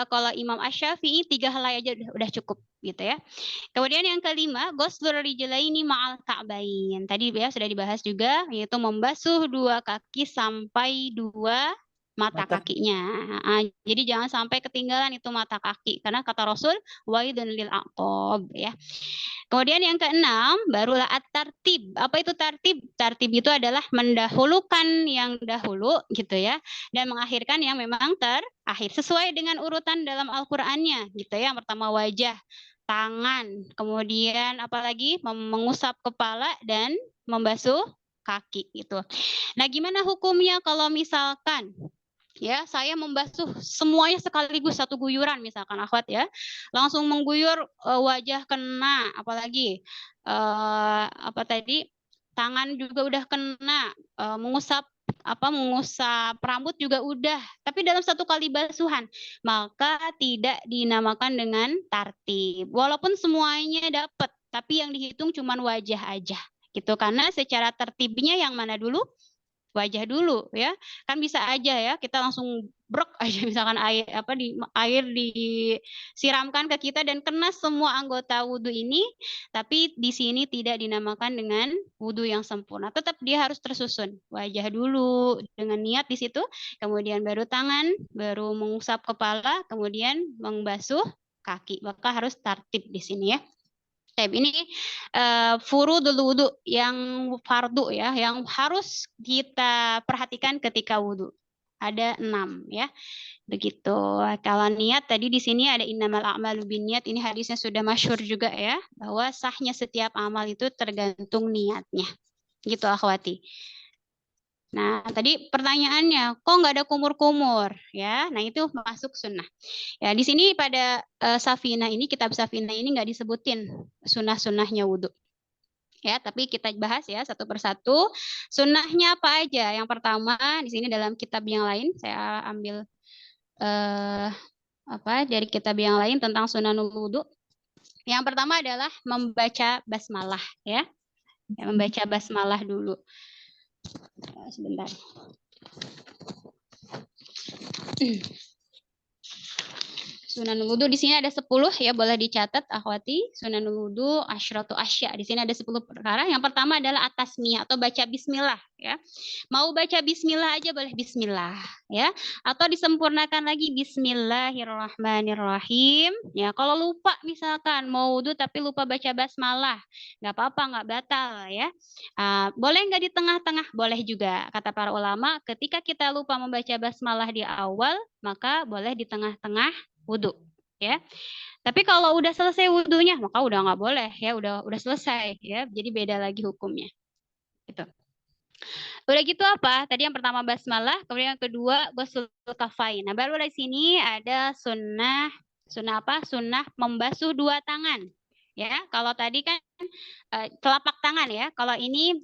kalau Imam Asy-Syafi'i 3 helai aja udah cukup gitu ya. Kemudian yang kelima, ghuslur rijlaini ma'al ka'bain. Tadi ya sudah dibahas juga, yaitu membasuh 2 kaki sampai 2 mata kakinya. Jadi jangan sampai ketinggalan itu mata kaki karena kata Rasul waidun lil aqab ya. Kemudian yang keenam barulah at-tartib. Apa itu tartib? Tartib itu adalah mendahulukan yang dahulu gitu ya dan mengakhirkan yang memang terakhir sesuai dengan urutan dalam Al-Qur'annya gitu ya. Yang pertama wajah, tangan, kemudian apalagi mengusap kepala dan membasuh kaki gitu. Nah, gimana hukumnya kalau misalkan ya saya membasuh semuanya sekaligus satu guyuran misalkan akhwat ya, langsung mengguyur wajah kena, apalagi apa tadi tangan juga udah kena, mengusap rambut juga udah, tapi dalam satu kali basuhan, maka tidak dinamakan dengan tartib. Walaupun semuanya dapat, tapi yang dihitung cuma wajah aja gitu, karena secara tertibnya yang mana dulu? wajah dulu ya. Kan bisa aja ya kita langsung brok aja misalkan air disiramkan ke kita dan kena semua anggota wudhu ini, tapi di sini tidak dinamakan dengan wudhu yang sempurna. Tetap dia harus tersusun. Wajah dulu dengan niat di situ, kemudian baru tangan, baru mengusap kepala, kemudian membasuh kaki. Maka harus tertib di sini ya. Ini furudul wudhu yang fardu ya, yang harus kita perhatikan ketika wudhu. Ada 6 ya. Begitu. Kalau niat tadi di sini ada innamal a'malu binniyat. Ini hadisnya sudah masyhur juga ya, bahwa sahnya setiap amal itu tergantung niatnya. Gitu akhwati. Nah, tadi pertanyaannya, kok nggak ada kumur-kumur ya? Nah, itu masuk sunnah. Ya, di sini pada Safinah ini, kitab Safinah ini nggak disebutin sunnah-sunnahnya wudhu. Ya, tapi kita bahas ya satu persatu. Sunnahnya apa aja? Yang pertama di sini dalam kitab yang lain saya ambil dari kitab yang lain tentang sunanul wudhu. Yang pertama adalah membaca basmalah ya. Membaca basmalah dulu. Sebentar. Sunanul wudhu di sini ada 10 ya, boleh dicatat akhwati. Sunanul wudhu asyratu asya. Di sini ada 10 perkara. Yang pertama adalah atasmiyah atau baca bismillah ya. Mau baca bismillah aja boleh bismillah ya, atau disempurnakan lagi bismillahirrahmanirrahim ya. Kalau lupa misalkan mau wudhu tapi lupa baca basmalah, nggak apa-apa, nggak batal ya. Boleh nggak di tengah-tengah? Boleh juga. Kata para ulama, ketika kita lupa membaca basmalah di awal, maka boleh di tengah-tengah wudhu ya. Tapi kalau udah selesai wudhunya maka udah nggak boleh ya, udah selesai ya, jadi beda lagi hukumnya gitu. Udah gitu apa tadi, yang pertama basmalah, kemudian yang kedua ghusl kafain. Nah, baru di sini ada sunnah apa, sunnah membasuh 2 tangan ya. Kalau tadi kan telapak tangan ya, kalau ini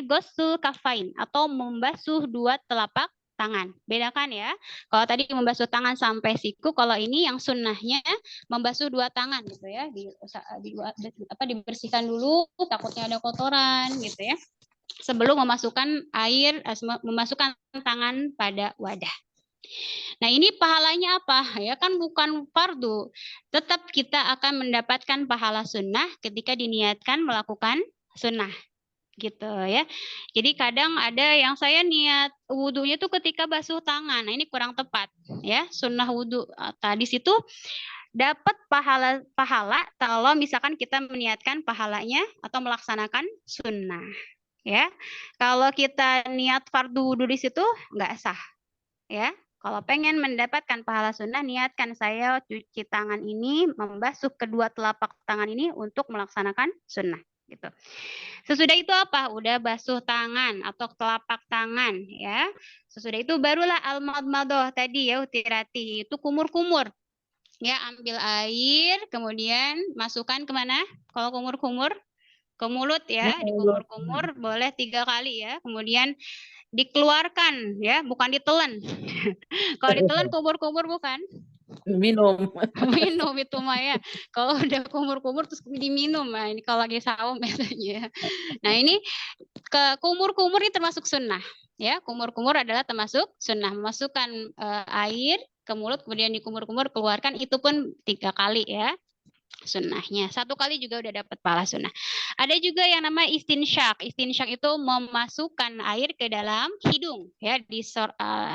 ghusl kafain atau membasuh 2 telapak tangan. Bedakan ya. Kalau tadi membasuh tangan sampai siku, kalau ini yang sunnahnya membasuh 2 tangan gitu ya. Dibersihkan dulu, takutnya ada kotoran gitu ya. Sebelum memasukkan air, memasukkan tangan pada wadah. Nah, ini pahalanya apa? Ya kan bukan fardu. Tetap kita akan mendapatkan pahala sunnah ketika diniatkan melakukan sunnah. Gitu ya. Jadi kadang ada yang saya niat wudhunya tuh ketika basuh tangan. Nah, ini kurang tepat ya. Sunnah wudhu tadi situ dapat pahala kalau misalkan kita meniatkan pahalanya atau melaksanakan sunnah ya. Kalau kita niat fardu wudhu di situ nggak sah ya. Kalau pengen mendapatkan pahala sunnah, niatkan saya cuci tangan ini, membasuh kedua telapak tangan ini untuk melaksanakan sunnah gitu. Sesudah itu apa? Udah basuh tangan atau telapak tangan ya. Sesudah itu barulah al-madmadah tadi ya, utirati, itu kumur-kumur. Ya, ambil air, kemudian masukkan kemana? Kalau kumur-kumur ke mulut ya, dikumur-kumur boleh 3 kali ya. Kemudian dikeluarkan ya, bukan ditelan. Kalau ditelan kumur-kumur bukan? Minum. Minum itu mah ya. Kalau udah kumur-kumur terus diminum, nah ini kalau lagi saum biasanya. Nah, ini ke kumur-kumur ini termasuk sunnah ya. Kumur-kumur adalah termasuk sunnah. Memasukkan air ke mulut kemudian dikumur-kumur, keluarkan, itu pun 3 kali ya. Sunnahnya 1 kali juga udah dapat pahala sunnah. Ada juga yang namanya istinsyak. Istinsyak itu memasukkan air ke dalam hidung ya, di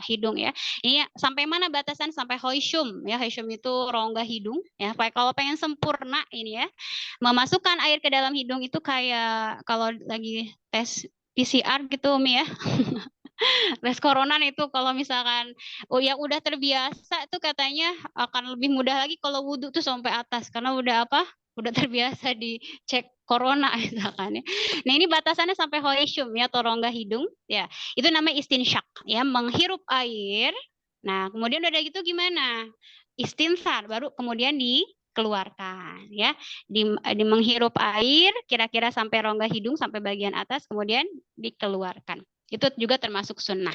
hidung ya. Ini sampai mana batasan? Sampai hoisyum ya. Hoisyum itu rongga hidung ya. Kalau pengen sempurna ini ya, memasukkan air ke dalam hidung itu kayak kalau lagi tes PCR gitu Umi ya. Tes corona itu kalau misalkan yang udah terbiasa tuh katanya akan lebih mudah lagi kalau wudhu tuh sampai atas, karena udah terbiasa dicek corona misalkan ya. Nah, ini batasannya sampai hoisyum ya, atau rongga hidung ya. Itu namanya istinsyak ya, menghirup air. Nah, kemudian udah gitu gimana? Istinsar, baru kemudian dikeluarkan ya. Di menghirup air kira-kira sampai rongga hidung, sampai bagian atas, kemudian dikeluarkan. Itu juga termasuk sunnah.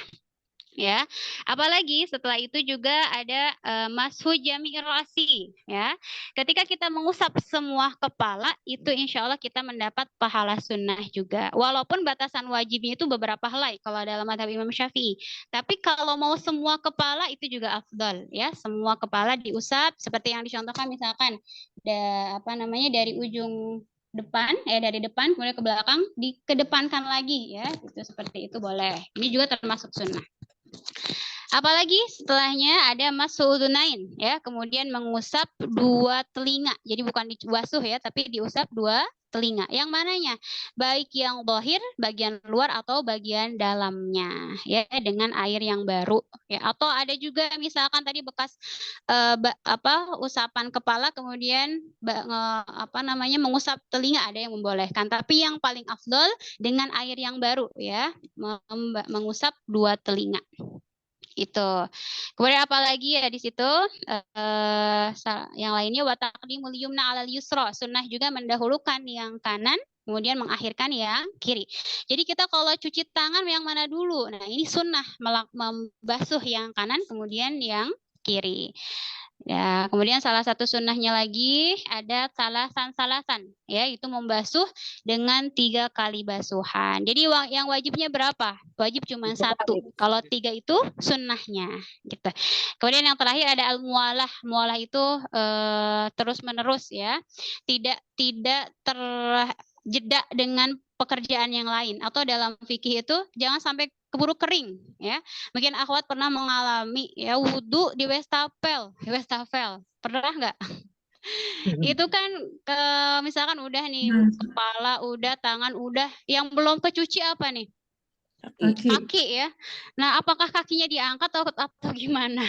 ya. Apalagi setelah itu juga ada mashu jami'ir rasi, ya. Ketika kita mengusap semua kepala, itu insya Allah kita mendapat pahala sunnah juga. Walaupun batasan wajibnya itu beberapa helai kalau dalam mazhab Imam Syafi'i. Tapi kalau mau semua kepala itu juga afdal, ya. Semua kepala diusap seperti yang dicontohkan misalkan dari ujung depan dari depan kemudian ke belakang dikedepankan lagi, ya. Itu seperti itu boleh. Ini juga termasuk sunnah. Apalagi setelahnya ada mas'udunain, ya, kemudian mengusap dua telinga. Jadi bukan dibasuh, ya, tapi diusap dua telinga. Yang mananya? Baik yang zahir, bagian luar atau bagian dalamnya, ya, dengan air yang baru, ya. Atau ada juga misalkan tadi bekas usapan kepala kemudian mengusap telinga, ada yang membolehkan. Tapi yang paling afdol dengan air yang baru, ya, mengusap dua telinga. Itu. Kemudian apalagi ya di situ yang lainnya wa taqdimul yumna 'alal yusra, sunnah juga mendahulukan yang kanan kemudian mengakhirkan yang kiri. Jadi kita kalau cuci tangan yang mana dulu? Nah, ini sunnah membasuh yang kanan kemudian yang kiri. Ya, kemudian salah satu sunnahnya lagi ada salasan, ya, itu membasuh dengan 3 kali basuhan. Jadi yang wajibnya berapa? Wajib cuma 1. Kalau 3 itu sunnahnya, gitu. Kemudian yang terakhir ada al-mualah. Mualah itu terus menerus, ya, tidak terjeda dengan pekerjaan yang lain, atau dalam fikih itu jangan sampai keburu kering, ya. Mungkin akhwat pernah mengalami, ya, wudhu di wastafel, pernah nggak? Itu kan misalkan udah nih kepala udah, tangan udah, yang belum kecuci apa nih? Kaki, ya. Nah, apakah kakinya diangkat atau gimana?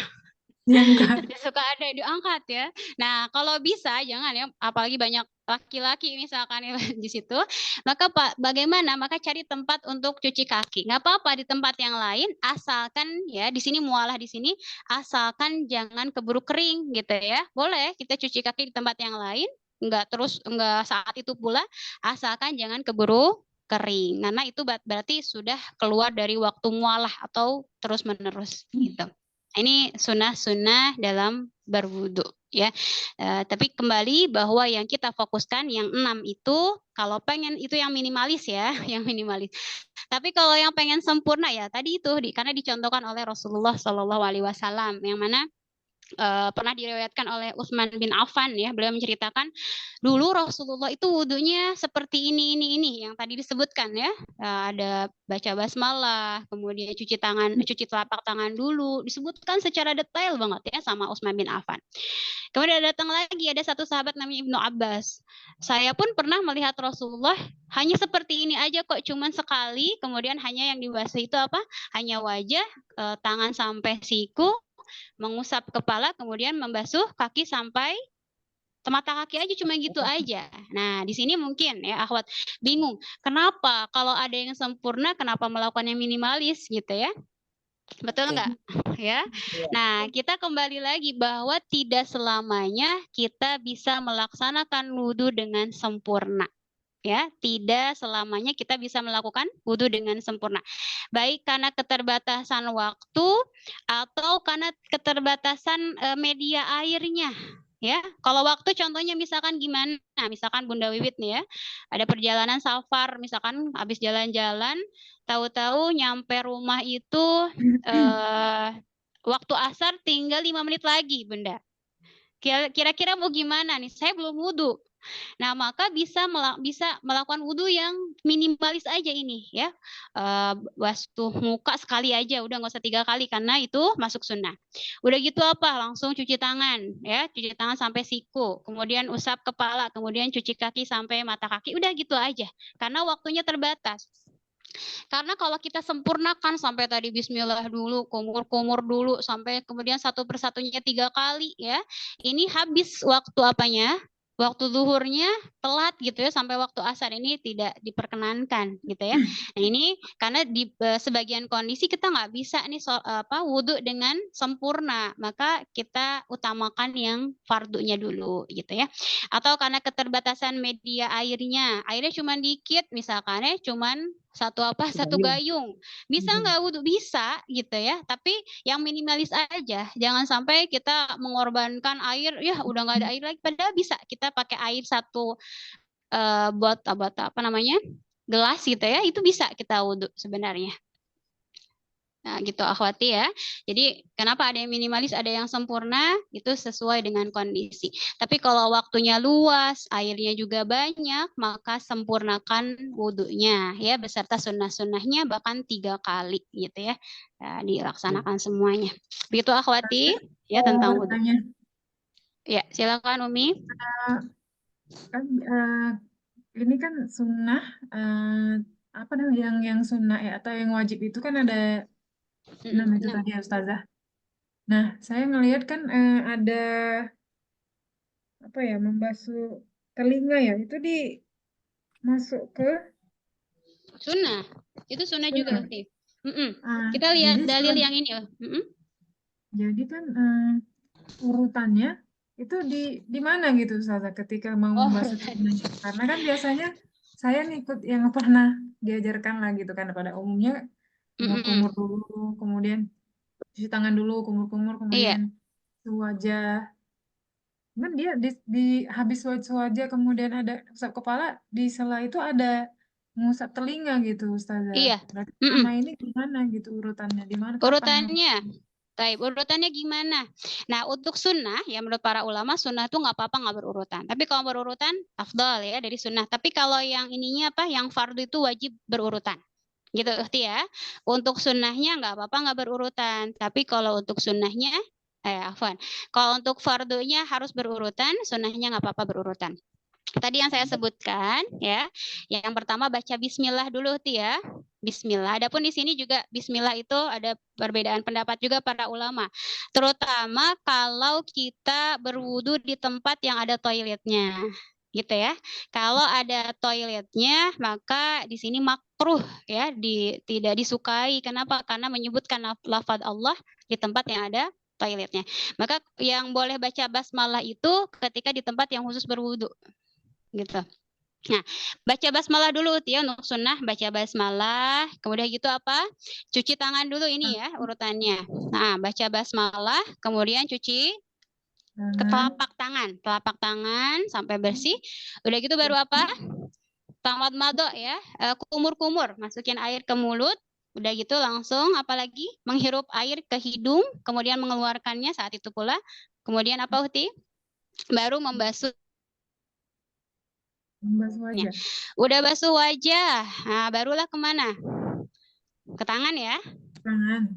Diangkat. Suka ada diangkat, ya. Nah, kalau bisa jangan, ya, apalagi banyak laki-laki misalkan di situ, maka bagaimana? Maka cari tempat untuk cuci kaki. Nggak apa-apa di tempat yang lain, asalkan, ya, di sini mualah di sini, asalkan jangan keburu kering, gitu, ya. Boleh kita cuci kaki di tempat yang lain, nggak saat itu pula, asalkan jangan keburu kering. Karena itu berarti sudah keluar dari waktu mualah atau terus-menerus, gitu. Ini sunnah-sunnah dalam berwudu, ya. Tapi kembali bahwa yang kita fokuskan yang 6 itu, kalau pengen itu yang minimalis, ya, yang minimalis. Tapi kalau yang pengen sempurna, ya tadi itu karena dicontohkan oleh Rasulullah SAW, yang mana pernah diriwayatkan oleh Utsman bin Affan, ya, beliau menceritakan dulu Rasulullah itu wudunya seperti ini yang tadi disebutkan, ya. Ada baca basmalah, kemudian cuci telapak tangan dulu, disebutkan secara detail banget, ya, sama Utsman bin Affan. Kemudian datang lagi ada satu sahabat namanya Ibnu Abbas. Saya pun pernah melihat Rasulullah hanya seperti ini aja kok, cuman sekali, kemudian hanya yang dibasuh itu apa? Hanya wajah, tangan sampai siku, mengusap kepala, kemudian membasuh kaki sampai mata kaki aja, cuma gitu aja. Nah, di sini mungkin, ya, akhwat bingung, kenapa kalau ada yang sempurna, kenapa melakukan yang minimalis, gitu, ya? Betul nggak? Ya. Nah, kita kembali lagi bahwa tidak selamanya kita bisa melaksanakan wudhu dengan sempurna. Ya, tidak selamanya kita bisa melakukan wudhu dengan sempurna. Baik karena keterbatasan waktu atau karena keterbatasan media airnya. Ya, kalau waktu contohnya misalkan gimana? Misalkan Bunda Wiwit nih, ya, ada perjalanan safar, misalkan habis jalan-jalan, tahu-tahu nyampe rumah itu waktu asar tinggal 5 menit lagi, Bunda. Kira-kira mau gimana nih? Saya belum wudhu. Nah, maka bisa melakukan wudhu yang minimalis aja ini, ya. Basuh muka sekali aja, udah nggak usah 3 kali karena itu masuk sunnah. Udah gitu apa? Langsung cuci tangan, ya, cuci tangan sampai siku, kemudian usap kepala, kemudian cuci kaki sampai mata kaki, udah gitu aja. Karena waktunya terbatas. Karena kalau kita sempurnakan sampai tadi bismillah dulu, kumur dulu, sampai kemudian satu persatunya 3 kali, ya, ini habis waktu apanya? Waktu zuhurnya telat, gitu, ya, sampai waktu asar, ini tidak diperkenankan, gitu, ya. Nah, ini karena di sebagian kondisi kita nggak bisa nih wudhu dengan sempurna, maka kita utamakan yang fardunya dulu, gitu, ya. Atau karena keterbatasan media airnya cuma dikit, misalkan, ya, cuman Satu gayung. Bisa nggak wudhu? Bisa gitu ya. Tapi yang minimalis aja. Jangan sampai kita mengorbankan air, ya udah nggak ada air lagi. Padahal bisa kita pakai air satu buat apa namanya, gelas gitu ya. Itu bisa kita wudhu sebenarnya. Nah, gitu akhwati ya. Jadi kenapa ada yang minimalis, ada yang sempurna, itu sesuai dengan kondisi. Tapi kalau waktunya luas, airnya juga banyak, maka sempurnakan wudhunya ya, beserta sunnah-sunnahnya bahkan 3 kali gitu ya. Nah, dilaksanakan semuanya. Begitu akhwati ya tentang wudhu. Bertanya, Ya, silakan Umi. kan ini kan sunnah, apa namanya, yang sunnah ya atau yang wajib itu kan ada 6 itu Nah, tadi ya Ustazah. Nah, saya ngelihat kan ada apa ya, membasuh telinga ya, itu masuk ke sunnah. Itu sunnah juga, sunnah. Uti. Mm-mm. Ah, Kita lihat jadi dalil yang ini. Mm-mm. jadi kan urutannya itu di mana gitu Ustazah ketika mau Oh, membasuh telinga. Karena kan biasanya saya ngikut yang pernah diajarkan lah gitu kan, pada umumnya kumur-kumur mm-mm. dulu, kemudian cuci tangan dulu, kumur-kumur, Iya. kemudian wajah. Cuman dia di habis wajah kemudian ada usap kepala, di sela itu ada mengusap telinga gitu Ustazah. Iya. Berarti Mm-mm. selama ini gimana gitu urutannya, di mana, kapan? Urutannya, baik, urutannya gimana? Nah, untuk sunnah, ya menurut para ulama, sunnah itu nggak apa-apa nggak berurutan. Tapi kalau berurutan, afdal ya dari sunnah. Tapi kalau yang ininya apa, yang fardu itu wajib berurutan. Gitu, Ukhti ya. Untuk sunnahnya nggak apa-apa nggak berurutan. Tapi kalau untuk sunnahnya, afwan. Kalau untuk fardunya harus berurutan, sunnahnya nggak apa-apa berurutan. Tadi yang saya sebutkan ya, yang pertama baca bismillah dulu ya, bismillah. Adapun di sini juga bismillah itu ada perbedaan pendapat juga para ulama, terutama kalau kita berwudu di tempat yang ada toiletnya gitu ya. Kalau ada toiletnya maka di sini makruh ya, tidak disukai. Kenapa? Karena menyebutkan lafaz Allah di tempat yang ada toiletnya. Maka yang boleh baca basmalah itu ketika di tempat yang khusus berwudu gitu. Nah, baca basmalah dulu ya untuk sunnah, baca basmalah, kemudian gitu apa? Cuci tangan dulu ini ya urutannya. Nah, baca basmalah, kemudian cuci ke telapak tangan sampai bersih. Udah gitu baru apa? Tamat mado ya, kumur-kumur, masukin air ke mulut. Udah gitu langsung apalagi menghirup air ke hidung, kemudian mengeluarkannya saat itu pula. Kemudian apa Uti? Baru membasuh. Membasuh wajah. Udah basuh wajah, nah barulah kemana? Ke tangan ya. Tangan.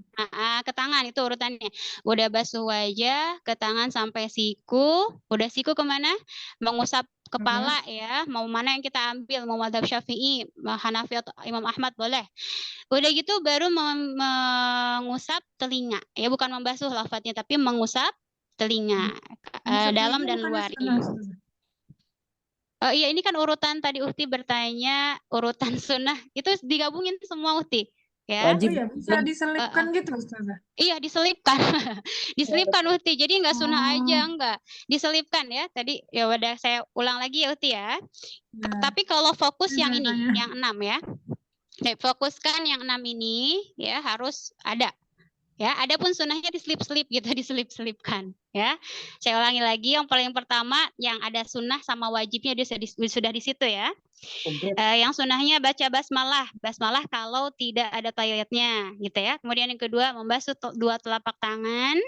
Ke tangan itu urutannya. Udah basuh wajah, ke tangan sampai siku. Udah siku kemana? Mengusap kepala ya. Mau mana yang kita ambil? Mau madhab Syafi'i, Hanafi atau Imam Ahmad boleh. Udah gitu baru mengusap telinga. Ya bukan membasuh lafadznya, tapi mengusap telinga. Dalam dan luarnya. Oh iya, ini kan urutan tadi Uhti bertanya urutan sunnah itu digabungin semua Uhti ya. Wajib. Oh iya, bisa diselipkan gitu Ustazah. Iya, diselipkan. Diselipkan Uhti. Jadi enggak sunnah aja, enggak. Diselipkan ya. Tadi ya udah saya ulang lagi ya Uhti ya. Tapi kalau fokus yang ini, yang 6 ya. Fokuskan yang 6 ini ya harus ada. Ya, adapun sunnahnya diselip-selip gitu, diselip-selipkan ya. Saya ulangi lagi, yang paling pertama yang ada sunnah sama wajibnya dia sudah di situ ya. Yang sunnahnya baca basmalah, basmalah kalau tidak ada toiletnya gitu ya. Kemudian yang kedua membasuh 2 telapak tangan,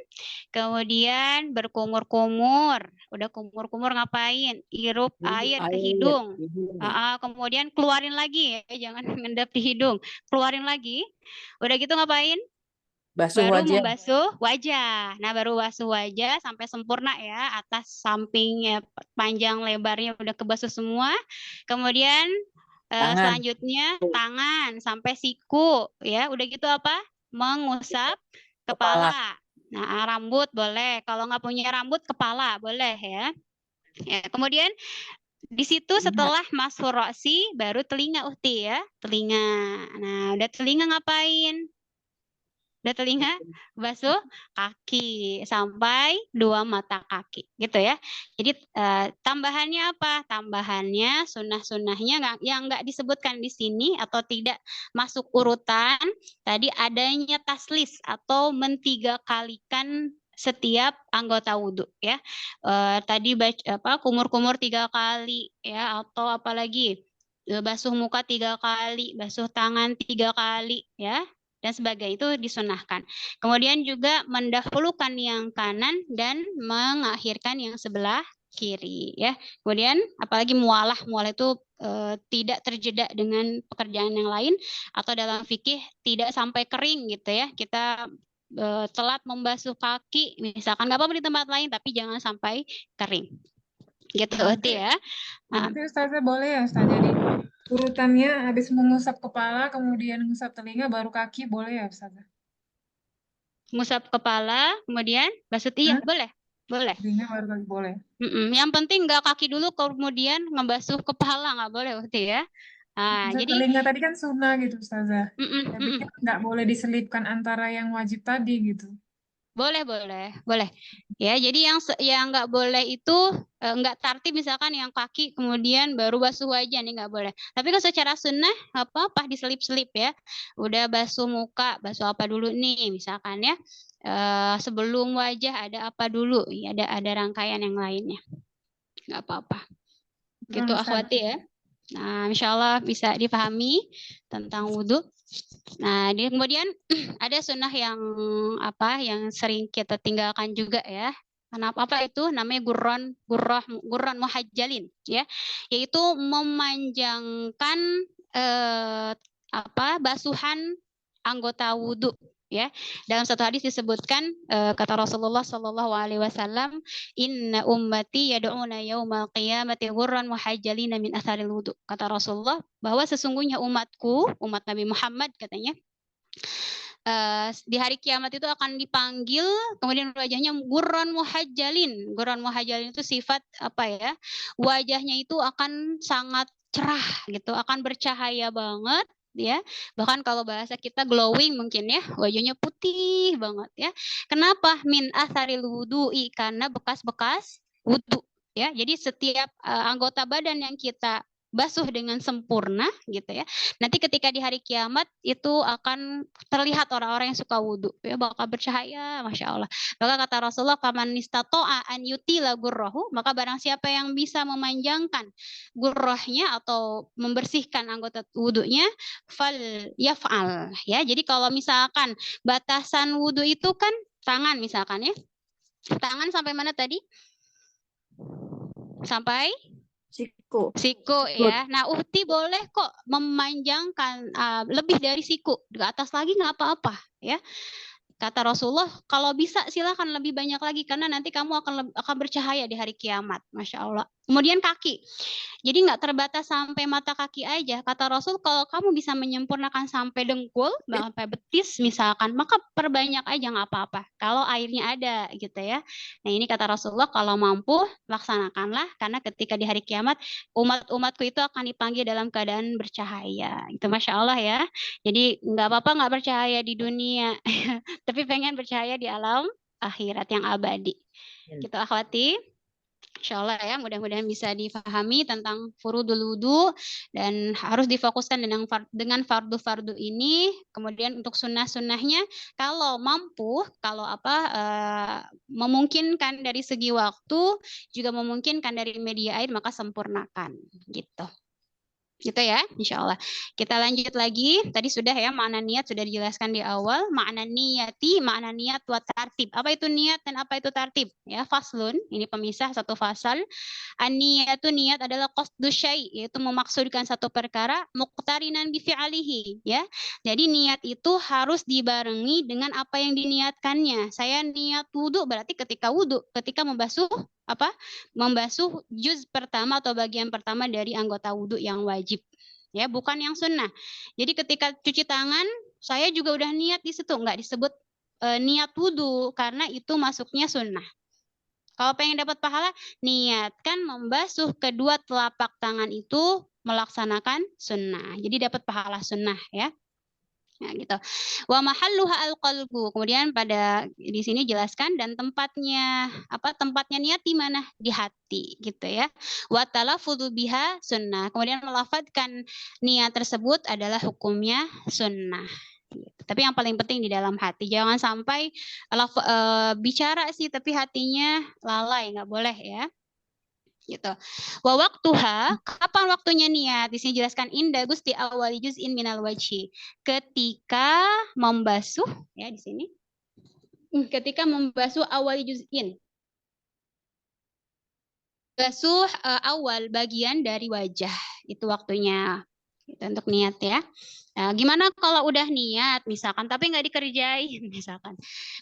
kemudian berkumur-kumur. Udah kumur-kumur ngapain? Hirup air ke hidung. Kemudian keluarin lagi ya, jangan ngendap di hidung, keluarin lagi. Udah gitu ngapain? Basuh Baru wajah. membasuh wajah. Nah, baru basuh wajah sampai sempurna ya, atas sampingnya panjang lebarnya udah kebasuh semua. Kemudian selanjutnya tangan sampai siku ya. Udah gitu apa? Mengusap kepala. Nah, rambut boleh. Kalau nggak punya rambut, kepala boleh ya. Ya, kemudian di situ setelah masuk roksi baru telinga Uhti ya, telinga. Nah, udah telinga ngapain? udah telinga, basuh kaki sampai 2 mata kaki, gitu ya. Jadi tambahannya apa? Tambahannya sunnah-sunnahnya yang nggak disebutkan di sini atau tidak masuk urutan. Tadi adanya taslis atau mentiga kalikan setiap anggota wudhu ya. Tadi kumur-kumur 3 kali ya, atau apalagi basuh muka 3 kali, basuh tangan 3 kali ya, dan sebagainya itu disunahkan. Kemudian juga mendahulukan yang kanan dan mengakhirkan yang sebelah kiri ya. Kemudian apalagi mualah itu tidak terjeda dengan pekerjaan yang lain, atau dalam fikih tidak sampai kering gitu ya. Kita telat membasuh kaki misalkan nggak apa-apa di tempat lain, tapi jangan sampai kering gitu Berarti ya. Nah, Ustazah boleh ya Ustazah, jadi urutannya habis mengusap kepala, kemudian mengusap telinga, baru kaki, boleh ya Ustazah? ngusap kepala, kemudian basuh, iya boleh, boleh. Telinga baru kaki, boleh. Yang penting nggak kaki dulu, kemudian ngebasuh kepala, nggak boleh ya. Nah, Maksudnya jadi telinga tadi kan sunnah gitu Ustazah. Tapi kan nggak boleh diselipkan antara yang wajib tadi gitu. boleh. Ya, jadi yang nggak boleh itu nggak tartib, misalkan yang kaki kemudian baru basuh wajah, nih nggak boleh. Tapi kalau secara sunnah apa diselip-selip ya. Udah basuh muka, basuh apa dulu nih misalkan ya. Sebelum wajah ada apa dulu? Ya, ada rangkaian yang lainnya. Nggak apa-apa. Gitu akhwati ya. Nah, insya Allah bisa dipahami tentang wudhu. Nah, kemudian ada sunnah yang sering kita tinggalkan juga ya. Kenapa? Apa itu? Namanya gurran muhajjalin ya. Yaitu memanjangkan basuhan anggota wudhu ya. Dalam satu hadis disebutkan kata Rasulullah Shallallahu alaihi wasallam, inna ummati yad'una yaumal qiyamati ghurran muhajjalina min atharil wudu. Kata Rasulullah bahwa sesungguhnya umatku, umat Nabi Muhammad katanya, di hari kiamat itu akan dipanggil, kemudian wajahnya ghurran muhajjalin. Ghurran muhajjalin itu sifat wajahnya itu akan sangat cerah gitu, akan bercahaya banget ya. Bahkan kalau bahasa kita glowing mungkin ya, wajahnya putih banget ya. Kenapa? Min atharil wudu'i, karena bekas-bekas wudu ya. Jadi setiap anggota badan yang kita basuh dengan sempurna gitu ya. Nanti ketika di hari kiamat itu akan terlihat orang-orang yang suka wudhu ya, bakal bercahaya, masya Allah. Maka kata Rasulullah, faman istata'a an yutila gurrahu, maka barang siapa yang bisa memanjangkan gurrahnya atau membersihkan anggota wudhunya, fal yaf'al ya. Jadi kalau misalkan batasan wudhu itu kan tangan misalkan ya, tangan sampai mana tadi? Sampai siku ya. Nah, uhti boleh kok memanjangkan lebih dari siku, ke atas lagi nggak apa-apa ya. Kata Rasulullah, kalau bisa silakan lebih banyak lagi, karena nanti kamu akan bercahaya di hari kiamat, masya Allah. Kemudian kaki, jadi nggak terbatas sampai mata kaki aja. Kata Rasul, kalau kamu bisa menyempurnakan sampai dengkul, sampai betis misalkan, maka perbanyak aja nggak apa-apa. Kalau airnya ada gitu ya. Nah ini kata Rasulullah, kalau mampu laksanakanlah, karena ketika di hari kiamat umatku itu akan dipanggil dalam keadaan bercahaya. Itu masya Allah ya. Jadi nggak apa-apa nggak bercahaya di dunia. Tapi pengen bercahaya di alam akhirat yang abadi. Gitu akhwati. Insya Allah ya, mudah-mudahan bisa difahami tentang furudul wudu, dan harus difokuskan dengan fardu-fardu ini. Kemudian untuk sunnah-sunnahnya, kalau mampu, memungkinkan dari segi waktu, juga memungkinkan dari media air, maka sempurnakan gitu. Gitu ya, insya Allah. Kita lanjut lagi. Tadi sudah ya, makna niat sudah dijelaskan di awal. Makna niat wa tartib. Apa itu niat dan apa itu tartib? Ya, faslun. Ini pemisah satu fasal. An-niyatu, niat adalah qasdu syai', yaitu memaksudkan satu perkara, muqtarinan bi fi'alihi, ya. Jadi niat itu harus dibarengi dengan apa yang diniatkannya. Saya niat wudu, berarti ketika wudu, ketika membasuh juz pertama atau bagian pertama dari anggota wudhu yang wajib ya, bukan yang sunnah. Jadi ketika cuci tangan saya juga udah niat di situ, nggak disebut niat wudhu karena itu masuknya sunnah. Kalau pengen dapat pahala, niatkan membasuh kedua telapak tangan itu melaksanakan sunnah, jadi dapat pahala sunnah ya. Nah, gitu. Wa mahalluha al-qalbu. Kemudian pada di sini jelaskan dan tempatnya tempatnya niat di mana? Di hati gitu ya. Wa talaffuzu biha sunnah. Kemudian melafadzkan niat tersebut adalah hukumnya sunnah. Gitu. Tapi yang paling penting di dalam hati. Jangan sampai bicara sih tapi hatinya lalai, nggak boleh ya. Gitu. Wa waktuha, kapan waktunya niat? Di sini jelaskan inda gusti awali juz'in minal wajhi. Ketika membasuh ya di sini. Ketika membasuh awali juz'in. Basuh awal bagian dari wajah. Itu waktunya. Gitu, untuk niat ya. Nah, gimana kalau udah niat misalkan tapi nggak dikerjain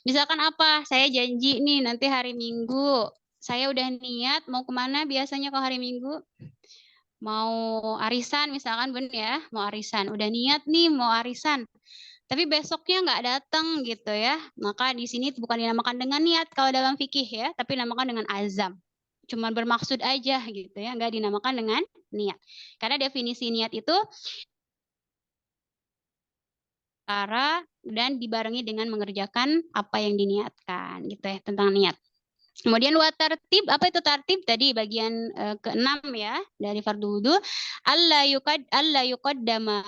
misalkan apa, saya janji nih nanti hari Minggu saya udah niat mau kemana biasanya kalau hari Minggu, mau arisan misalkan Bun ya, mau arisan udah niat nih mau arisan tapi besoknya nggak datang gitu ya, maka di sini bukan dinamakan dengan niat kalau dalam fikih ya, tapi dinamakan dengan azam, cuma bermaksud aja gitu ya, nggak dinamakan dengan niat karena definisi niat itu dan dibarengi dengan mengerjakan apa yang diniatkan gitu ya, tentang niat. Kemudian wa tartib, apa itu tartib? Tadi bagian ke-6 ya dari fardu wudu, alla yuqaddama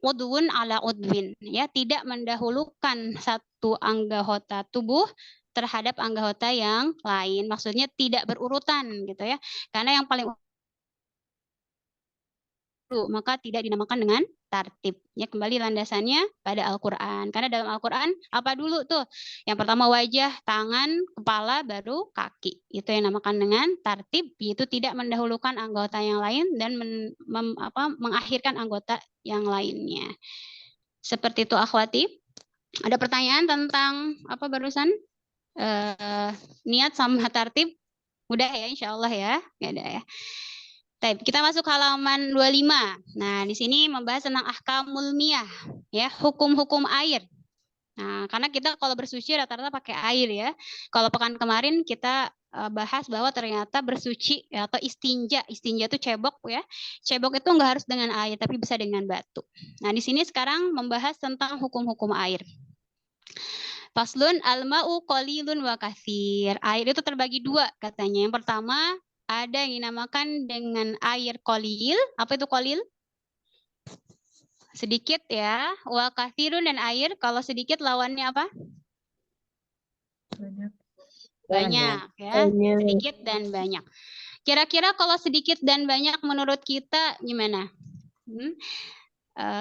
udwun ala udwin ya, tidak mendahulukan satu anggota tubuh terhadap anggota yang lain. Maksudnya tidak berurutan gitu ya. Karena yang paling maka tidak dinamakan dengan tartib. Ya, kembali landasannya pada Al-Qur'an. Karena dalam Al-Qur'an apa dulu tuh? Yang pertama wajah, tangan, kepala, baru kaki. Itu yang dinamakan dengan tartib, yaitu tidak mendahulukan anggota yang lain dan mengakhirkan anggota yang lainnya. Seperti itu akhwati. Ada pertanyaan tentang apa barusan? Niat sama tartib? Udah ya insyaallah ya. Nggak ada ya. Baik, kita masuk halaman 25. Nah, di sini membahas tentang ahkamul miyah, ya, hukum-hukum air. Nah, karena kita kalau bersuci rata-rata pakai air ya. Kalau pekan kemarin kita bahas bahwa ternyata bersuci ya, atau istinja itu cebok ya. Cebok itu nggak harus dengan air, tapi bisa dengan batu. Nah, di sini sekarang membahas tentang hukum-hukum air. Faslun al-ma'u qalilun wa katsir. Air itu terbagi dua katanya. Yang pertama ada yang dinamakan dengan air qalil. Apa itu qalil? Sedikit ya. Wa katsirun dan air kalau sedikit lawannya apa? Banyak ya. Sedikit dan banyak. Kira-kira kalau sedikit dan banyak menurut kita gimana?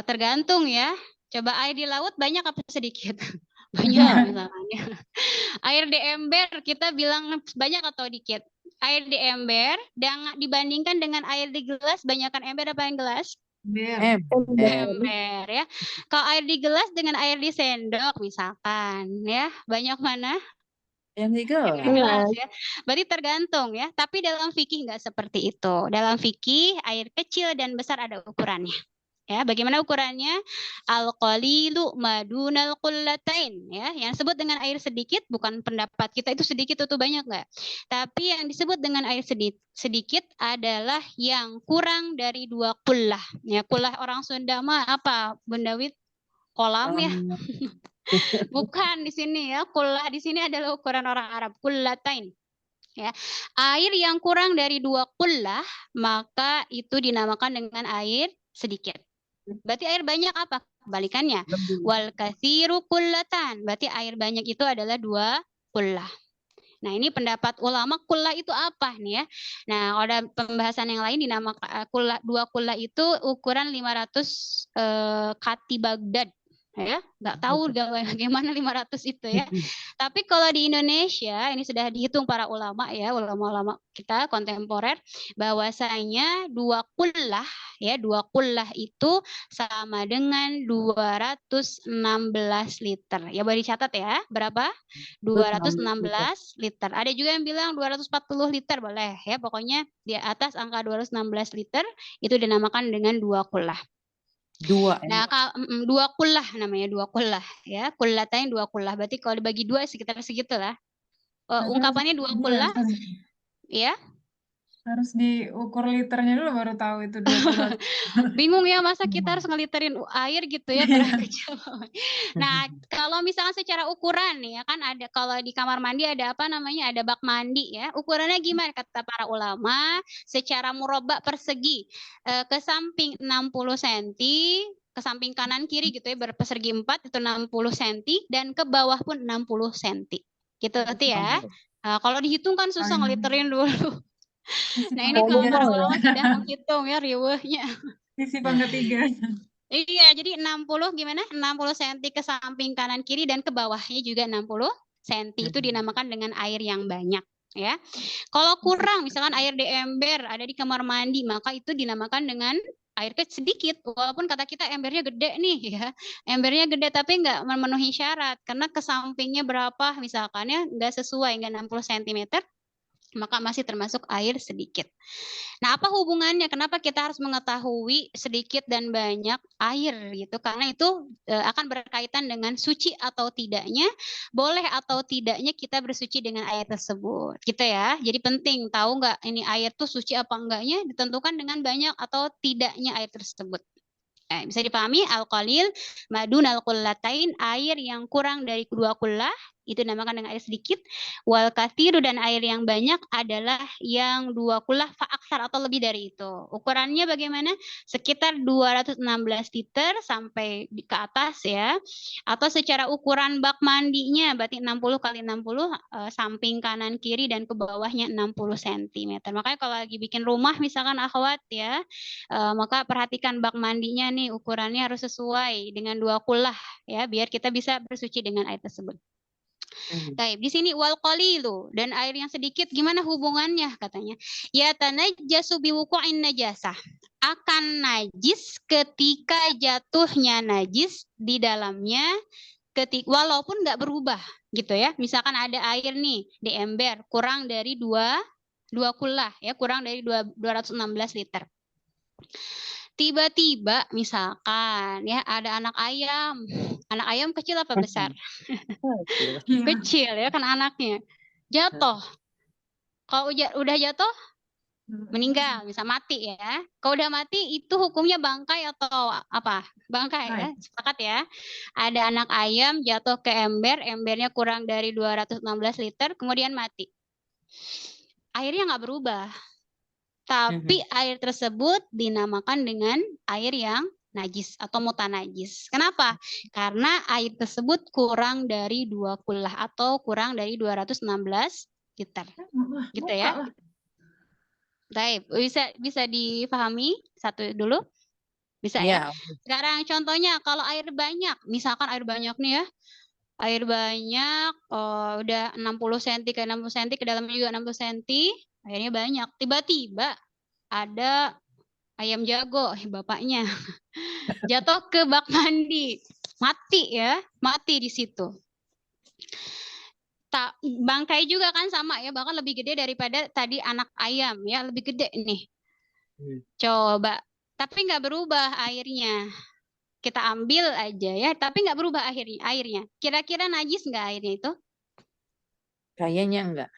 Tergantung ya. Coba air di laut banyak apa sedikit? Banyak misalnya. Air di ember kita bilang banyak atau dikit? Air di ember dibandingkan dengan air di gelas, banyakkan ember apa yang gelas? Ember ya. Kalau air di gelas dengan air di sendok misalkan ya, banyak mana? Yang di gelas ya. Berarti tergantung ya. Tapi dalam fikih nggak seperti itu. Dalam fikih air kecil dan besar ada ukurannya. Ya, bagaimana ukurannya? Al-qalilu madunal qullatain ya, yang disebut dengan air sedikit bukan pendapat kita itu sedikit atau banyak enggak. Tapi yang disebut dengan air sedikit adalah yang kurang dari 2 qullah. Ya, qullah orang Sunda mah apa? Bunda Wit? Kolam ya. Bukan di sini ya. Qullah di sini adalah ukuran orang Arab, qullatain. Ya. Air yang kurang dari 2 qullah maka itu dinamakan dengan air sedikit. Berarti air banyak apa? Kebalikannya. Wal katsiru qullatan. Berarti air banyak itu adalah 2 qullah. Nah, ini pendapat ulama qullah itu apa nih ya. Nah, ada pembahasan yang lain dinamakan qullah, 2 qullah itu ukuran 500 kati Baghdad. Ya, nggak tahu bagaimana 500 itu ya. Tapi kalau di Indonesia ini sudah dihitung para ulama ya, ulama-ulama kita kontemporer bahwasanya 2 qullah ya, 2 qullah itu sama dengan 216 liter. Ya boleh dicatat ya, berapa? 216 liter. Ada juga yang bilang 240 liter boleh ya, pokoknya di atas angka 216 liter itu dinamakan dengan 2 qullah. 2 Nah, 2 qullah namanya, 2 qullah ya. Qullatain 2 qullah. Berarti kalau dibagi 2 sekitar segitulah. Ungkapannya 2 qullah ya. Harus diukur liternya dulu baru tahu itu 20 atau Bingung ya, masa kita harus ngeliterin air gitu ya, Iya. kurang kecil. Nah, kalau misalnya secara ukuran nih ya kan ada kalau di kamar mandi ada apa namanya? Ada bak mandi ya. Ukurannya gimana kata para ulama? Secara murabba persegi ke samping 60 cm, ke samping kanan kiri gitu ya, berpersegi 4 itu 60 cm dan ke bawah pun 60 cm. Gitu berarti ya. Kalau dihitung kan susah Paling ngeliterin dulu. sisi Nah, ini pangkat kalau para 3. ulama sudah menghitung ya riweuhnya. Sisi pangkat 3. Iya, jadi 60 gimana? 60 cm ke samping kanan kiri dan ke bawahnya juga 60 cm. Itu dinamakan dengan air yang banyak ya. Kalau kurang misalkan air di ember ada di kamar mandi, maka itu dinamakan dengan air sedikit. Walaupun kata kita embernya gede nih ya. Embernya gede tapi nggak memenuhi syarat karena ke sampingnya berapa misalkan ya nggak sesuai, nggak 60 cm, maka masih termasuk air sedikit. Nah, apa hubungannya? Kenapa kita harus mengetahui sedikit dan banyak air gitu? Karena itu akan berkaitan dengan suci atau tidaknya, boleh atau tidaknya kita bersuci dengan air tersebut, gitu ya. Jadi penting tahu nggak ini air tuh suci apa enggaknya ditentukan dengan banyak atau tidaknya air tersebut. Bisa dipahami al-qalil madun al-qullatain, air yang kurang dari kedua kullah itu dinamakan dengan air sedikit. Wal kathiru, dan air yang banyak adalah yang 2 kullah fa'aksar atau lebih dari itu. Ukurannya bagaimana? Sekitar 216 liter sampai ke atas ya. Atau secara ukuran bak mandinya berarti 60 kali 60 samping kanan kiri dan ke bawahnya 60 cm. Makanya kalau lagi bikin rumah misalkan akhwat ya, maka perhatikan bak mandinya nih ukurannya harus sesuai dengan 2 kullah ya biar kita bisa bersuci dengan air tersebut. Baik, di sini wal qalilu, dan air yang sedikit gimana hubungannya katanya? Ya tanajjasu biwuqu'in najasah. Akan najis ketika jatuhnya najis di dalamnya walaupun nggak berubah gitu ya. Misalkan ada air nih di ember kurang dari 2 kullah ya, kurang dari 216 liter. Tiba-tiba misalkan ya ada anak ayam. Anak ayam kecil apa besar? Kecil ya kan anaknya. Jatuh. Kalau udah jatuh meninggal, bisa mati ya. Kalau udah mati itu hukumnya bangkai atau apa? Bangkai ya. Sepakat ya. Ada anak ayam jatuh ke ember, embernya kurang dari 216 liter kemudian mati. Airnya nggak berubah. Tapi air tersebut dinamakan dengan air yang najis atau mutanajis. Kenapa? Karena air tersebut kurang dari 2 kullah atau kurang dari 216 liter. Gitu ya. Baik, bisa dipahami satu dulu? Bisa ya? Sekarang contohnya kalau air banyak, misalkan air banyak nih ya. Air banyak udah 60 cm ke 60 cm, ke dalamnya juga 60 cm, airnya banyak. Tiba-tiba ada ayam jago, bapaknya jatuh ke bak mandi, mati ya, mati di situ. Bangkai juga kan sama ya, bahkan lebih gede daripada tadi anak ayam ya, lebih gede nih. Coba, tapi nggak berubah airnya. Kita ambil aja ya, tapi nggak berubah airnya. Kira-kira najis nggak airnya itu? Kayaknya enggak.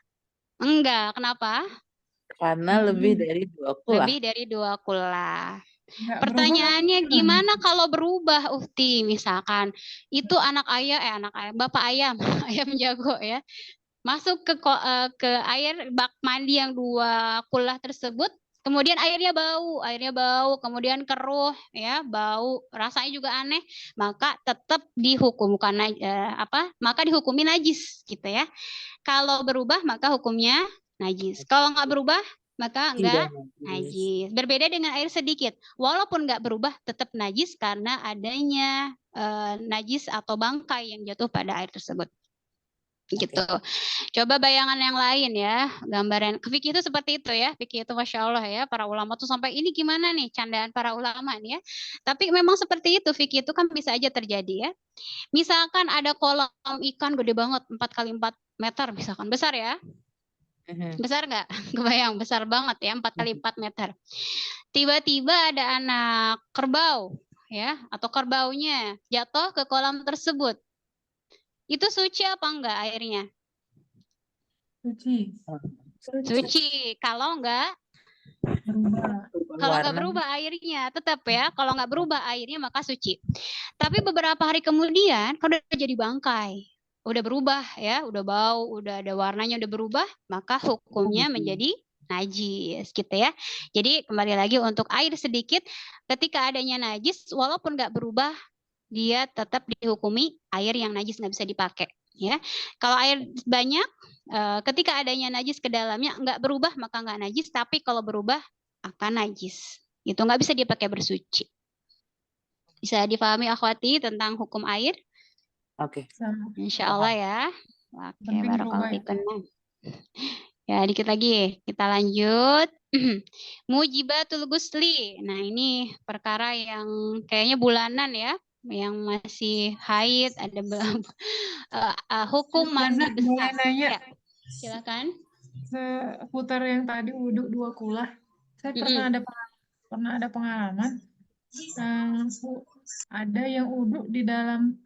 Enggak, kenapa? Karena lebih dari 2 kullah. Lebih dari 2 kullah. Nggak Pertanyaannya berubah, gimana kalau berubah, Uhti? Misalkan itu bapak ayam, ayam jago ya, masuk ke air bak mandi yang 2 kullah tersebut, kemudian airnya bau, kemudian keruh ya, bau, rasanya juga aneh, maka tetap dihukumkan maka dihukumi najis gitu ya. Kalau berubah maka hukumnya najis. Kalau nggak berubah maka enggak najis. Berbeda dengan air sedikit. Walaupun nggak berubah tetap najis karena adanya najis atau bangkai yang jatuh pada air tersebut. Gitu. Coba bayangan yang lain ya, gambaran fikih itu seperti itu ya. Fikih itu Masya Allah ya, para ulama tuh sampai ini gimana nih candaan para ulama nih ya. Tapi memang seperti itu, fikih itu kan bisa aja terjadi ya. Misalkan ada kolam ikan gede banget, 4 kali 4 meter misalkan, besar ya. Besar nggak? Kebayang, besar banget ya, 4 kali 4 meter. Tiba-tiba ada anak kerbau ya, atau kerbaunya jatuh ke kolam tersebut. Itu suci apa enggak airnya? Suci. Suci. Kalau enggak Berubah. Kalau nggak warna. berubah airnya, tetap ya. Kalau nggak berubah airnya maka suci. Tapi beberapa hari kemudian, kalau udah jadi bangkai, udah berubah ya, udah bau, udah ada warnanya, udah berubah, maka hukumnya gitu. menjadi najis gitu ya. Jadi kembali lagi untuk air sedikit, ketika adanya najis, walaupun nggak berubah, dia tetap dihukumi air yang najis, nggak bisa dipakai. Ya, kalau air banyak, ketika adanya najis ke dalamnya nggak berubah maka nggak najis, tapi kalau berubah akan najis. Itu nggak bisa dipakai bersuci. Bisa difahami akhwati tentang hukum air? Oke. Sama. Insya Allah ya. Oke, Penting barakallahu berubah ya. fikum. Ya, dikit lagi. Kita lanjut. Mujibatul gusli. Nah, ini perkara yang kayaknya bulanan ya, yang masih haid, ada hukum mandi Ustazah, boleh besar. nanya Ya, silakan. seputar yang tadi wudhu 2 kula. Saya pernah ada pengalaman. Ada yang wudhu di dalam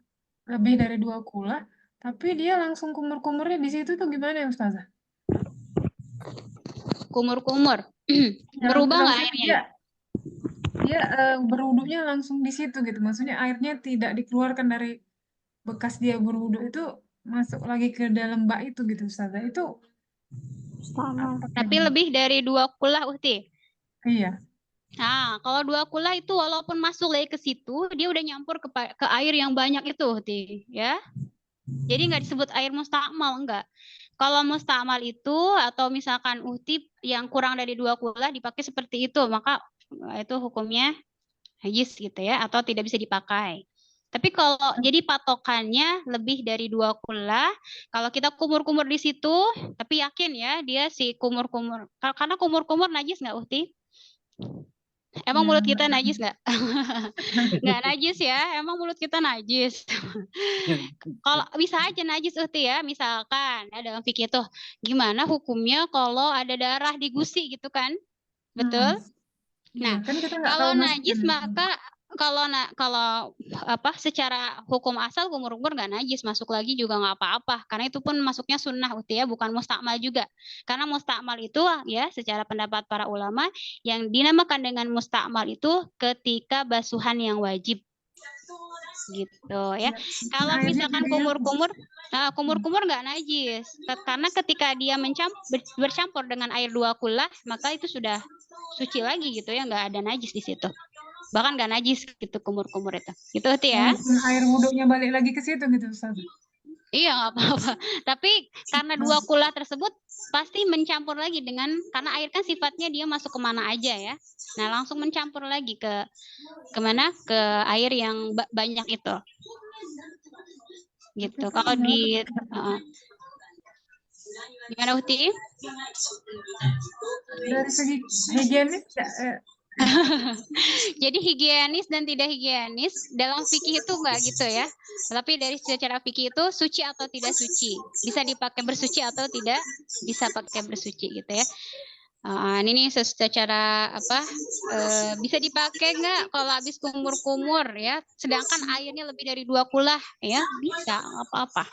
lebih dari 2 kula, tapi dia langsung kumur-kumurnya di situ tuh gimana ya Ustazah? Kumur-kumur. Ya, Berubah nggak langsung airnya? dia berwudhunya langsung di situ gitu. Maksudnya airnya tidak dikeluarkan dari bekas dia berwudhu itu masuk lagi ke dalam bak itu gitu Ustazah. Itu Sama. apa Tapi kayak lebih dari 2 kulah, Uhti. Iya. Nah, kalau 2 kulah itu walaupun masuk lagi ke situ, dia udah nyampur ke air yang banyak itu, Uhti, ya. Jadi nggak disebut air mustakmal, enggak. Kalau mustakmal itu atau misalkan Uhti yang kurang dari 2 kulah dipakai seperti itu, maka itu hukumnya najis gitu ya, atau tidak bisa dipakai. Tapi kalau jadi patokannya lebih dari 2 kulah, kalau kita kumur-kumur di situ, tapi yakin ya dia si kumur-kumur, karena kumur-kumur najis nggak Uhti? Emang mulut kita najis nggak? Nggak najis ya, emang mulut kita najis. Kalau bisa aja najis Uhti ya, misalkan ya dalam fikih itu gimana hukumnya kalau ada darah di gusi gitu kan, betul? Iya, Nah, kan kita nggak kalau tahu najis masuknya. maka kalau secara hukum asal kumur-kumur nggak najis, masuk lagi juga nggak apa-apa, karena itu pun masuknya sunnah Uhti ya, bukan mustakmal juga. Karena mustakmal itu ya secara pendapat para ulama yang dinamakan dengan mustakmal itu ketika basuhan yang wajib gitu ya. Kalau Airnya misalkan jadinya kumur-kumur nggak najis, karena ketika dia bercampur dengan air 2 kulah maka itu sudah suci lagi gitu ya, nggak ada najis di situ, bahkan nggak najis gitu kumur-kumur itu gitu Uhti ya. walaupun air wudhunya balik lagi ke situ gitu Ustaz. Iya nggak apa-apa, tapi karena 2 kulah tersebut pasti mencampur lagi karena air kan sifatnya dia masuk kemana aja ya, nah langsung mencampur lagi kemana, ke air yang banyak itu gitu. Kalau di gimana Uhti? Dari segi higienis Jadi higienis dan tidak higienis dalam fikih itu enggak gitu ya. Tapi dari secara fikih itu suci atau tidak suci, bisa dipakai bersuci atau tidak bisa pakai bersuci gitu ya. Ini secara bisa dipakai nggak kalau habis kumur-kumur ya, sedangkan airnya lebih dari 2 kulah ya, bisa nggak apa-apa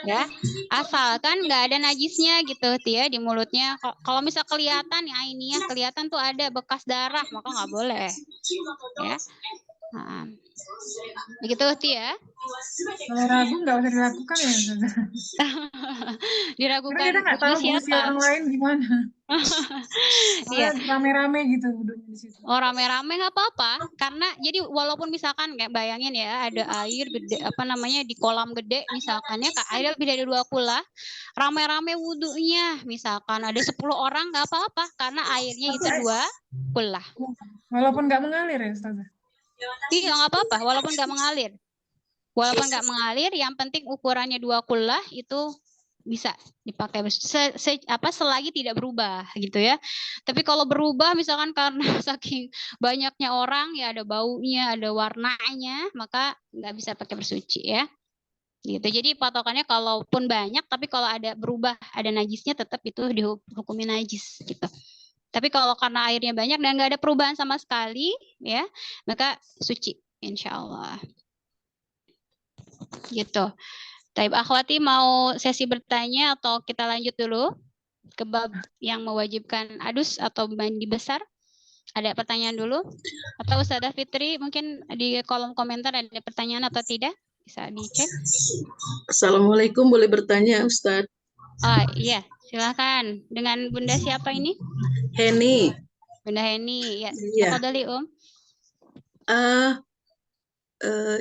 ya, asalkan nggak ada najisnya gitu ya di mulutnya. Kalau misal kelihatan ya, ini kelihatan tuh ada bekas darah, maka nggak boleh ya. Begitu Uhti ya. kalau ragu nggak usah dilakukan ya Ustaz. Diragukan Karena kita nggak tahu gusi siapa? orang lain gimana. Iya. Rame-rame gitu wudhunya di situ. Oh, rame-rame nggak apa-apa, karena jadi walaupun misalkan kayak bayangin ya ada air gede di kolam gede misalkan ya, air lebih dari 2 kulah, rame-rame wudhunya misalkan ada 10 orang nggak apa-apa karena airnya itu 2 kulah. Walaupun nggak mengalir ya Ustaz. Iya nggak apa-apa walaupun nggak mengalir. Walaupun nggak mengalir, yang penting ukurannya 2 kulah itu bisa dipakai selagi tidak berubah gitu ya. Tapi kalau berubah misalkan karena saking banyaknya orang ya, ada baunya, ada warnanya, maka nggak bisa pakai bersuci ya. Gitu. Jadi patokannya kalaupun banyak, tapi kalau ada berubah, ada najisnya, tetap itu dihukumi najis gitu. Tapi kalau karena airnya banyak dan nggak ada perubahan sama sekali ya, maka suci insya Allah. Gitu. Taib akhwati mau sesi bertanya atau kita lanjut dulu? ke bab yang mewajibkan adus atau mandi besar? Ada pertanyaan dulu? Atau Ustazah Fitri mungkin di kolom komentar ada pertanyaan atau tidak? Bisa dicek. Assalamualaikum, boleh bertanya Ustadz? Oh iya, silakan. Dengan Bunda siapa ini? Heni. Bunda Heni. Ya, Iya. tafadhali